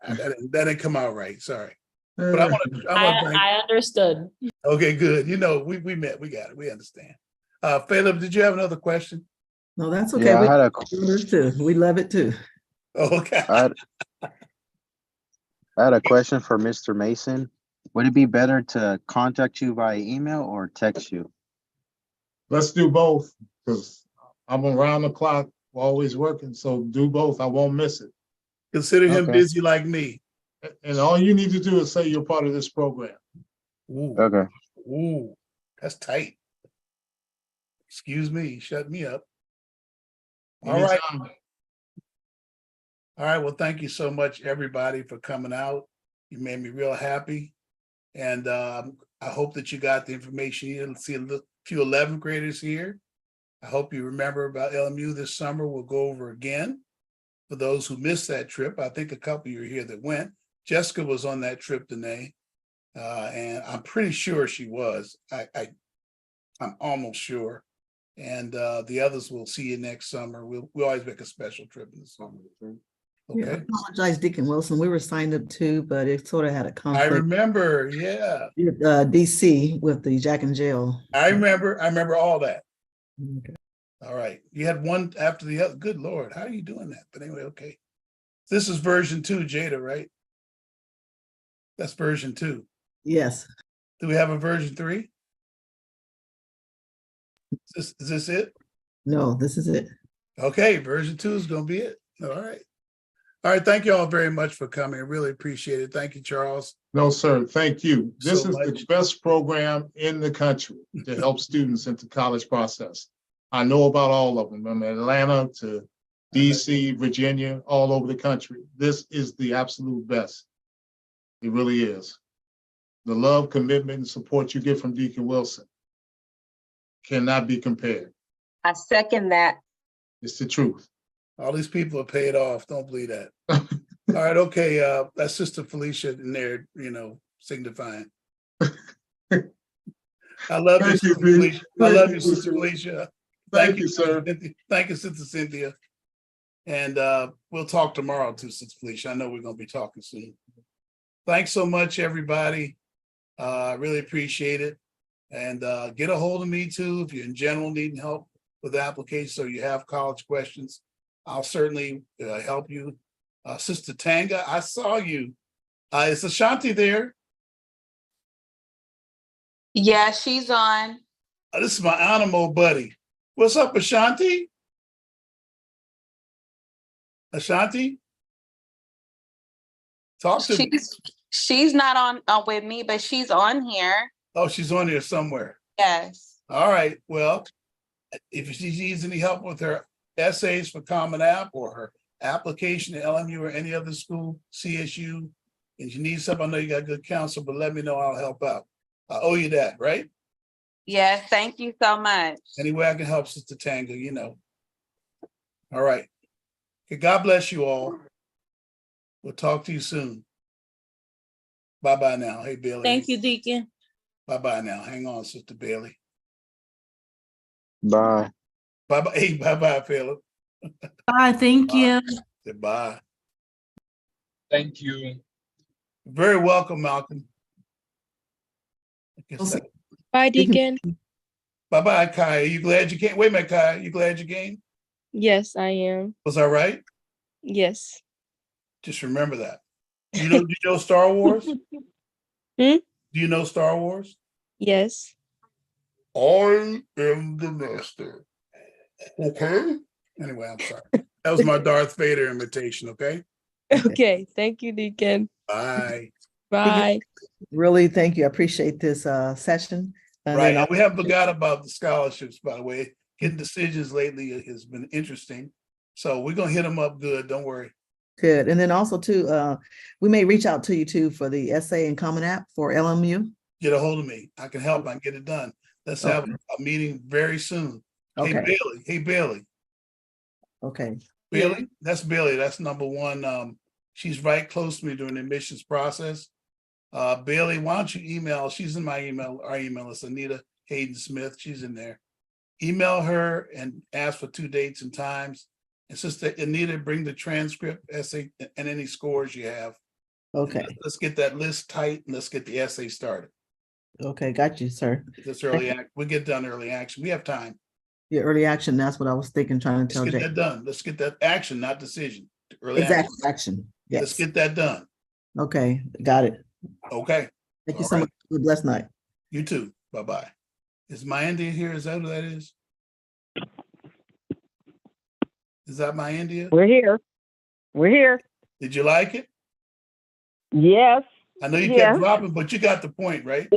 that didn't come out right. Sorry. But I understood. Okay, good. You know, we met, we got it, we understand. Philip, did you have another question? No, that's okay. Yeah, I We had a love it too. We love it too. Okay. I had a question for Mr. Mason. Would it be better to contact you via email or text you? Let's do both because I'm around the clock, always working. So do both. I won't miss it. Consider him busy like me. And all you need to do is say you're part of this program. Ooh. Okay. Ooh, that's tight. Excuse me, shut me up. All right. All right. Well, thank you so much, everybody, for coming out. You made me real happy. And I hope that you got the information. You see a few 11th graders here. I hope you remember about LMU this summer. We'll go over again. For those who missed that trip, I think a couple of you are here that went. Jessica was on that trip today. And I'm pretty sure she was. I'm almost sure. And the others will see you next summer. We'll always make a special trip in the summer. Okay. Yeah, I apologize, Deacon Wilson. We were signed up too, but it sort of had a I conflict. remember, yeah. With, DC with the Jack and Jill. I remember all that. Okay. All right. You had one after the other. Good Lord, how are you doing that? But anyway, okay. This is version 2, Jada, right? That's version 2. Yes. Do we have a version 3? Is this it? No, this is it. Okay, version 2 is going to be it. All right. All right. Thank you all very much for coming. I really appreciate it. Thank you, Charles. No, sir. Thank you. This So is the best program in the country to help students into college process. I know about all of them, from Atlanta to DC, Virginia, all over the country. This is the absolute best. It really is. The love, commitment, and support you get from Deacon Wilson cannot be compared. I second that. It's the truth. All these people are paid off. Don't believe that. All right, okay. That's Sister Felicia in there, signifying. I love you, Sister Felicia. I love you, Sister Felicia. Thank you, sir. Thank you, Sister Cynthia. And we'll talk tomorrow too, Sister Felicia. I know we're going to be talking soon. Thanks so much, everybody. I really appreciate it. And get a hold of me too if you're in general needing help with applications or you have college questions. I'll certainly help you. Sister Tanga, I saw you. Is Ashanti there? Yeah, she's on. This is my animal buddy. What's up, Ashanti? Ashanti? Talk to me. She's not on with me, but she's on here. Oh, she's on here somewhere. Yes. All right. Well, if she needs any help with her essays for Common App or her application to LMU or any other school, CSU, and you need something, I know you got good counsel, but let me know, I'll help out. I owe you that, right? Yes, thank you so much. Any way I can help, Sister Tanga, All right. Okay, God bless you all. We'll talk to you soon. Bye-bye now. Hey, Billy. Thank you, Deacon. Bye-bye now. Hang on, Sister Bailey. Bye. Bye-bye. Hey, bye-bye, Philip. Bye, thank you. Goodbye. Thank you. Very welcome, Malcolm. Bye, Deacon. Bye-bye, Kai. Are you glad you came? Wait a minute, Kai. You glad you came? Yes, I am. Was that right? Yes. Just remember that. Do you know Star Wars? Hmm? Do you know Star Wars? Yes. I am the master. Okay? Anyway, I'm sorry. That was my Darth Vader imitation, okay? Okay. Thank you, Deacon. Bye. Bye. Really, thank you. I appreciate this session. And Right. then And we haven't forgot about the scholarships, by the way. Getting decisions lately has been interesting. So we're going to hit them up good. Don't worry. good. And then also too, we may reach out to you too for the essay and Common App for LMU. Get a hold of me. I can help. I can get it done. Let's have a meeting very soon. Okay. Hey, Bailey. Hey, Bailey. Okay. Bailey? That's Bailey. That's number one. She's right close to me during the admissions process. Bailey, why don't you email? She's in my email. Our email is Anita Hayden Smith. She's in there. Email her and ask for 2 dates and times. And Sister Anita, bring the transcript, essay, and any scores you have. Okay. Let's get that list tight and let's get the essay started. Okay. Got you, sir. This early act, we get done early action. We have time. Yeah, early action. That's what I was thinking, trying to tell Let's get Jay. that done. Let's get that action, not decision. Early Exactly. Action. Yes. Let's get that done. Okay. Got it. Okay. Thank you so much. Have a blessed night. You too. Bye-bye. Is my India here? Is that who that is? Is that my India? We're here. We're here. Did you like it? Yes. I know you Yes. kept dropping, but you got the point, right?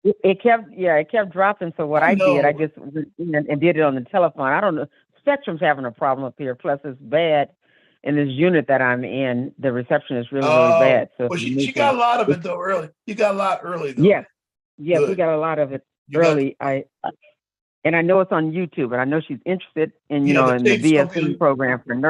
It kept dropping. So what I did, I just went in and did it on the telephone. I don't know. Spectrum's having a problem up here. Plus, it's bad in this unit that I'm in. The reception is really, really bad. So Well, she got a lot of it though early. You got a lot early though. Yes. Yes, we Good. got a lot of it You got- early. And I know it's on YouTube, and I know she's interested in, Yeah, the in the tape's gonna be- BSc program for nurses.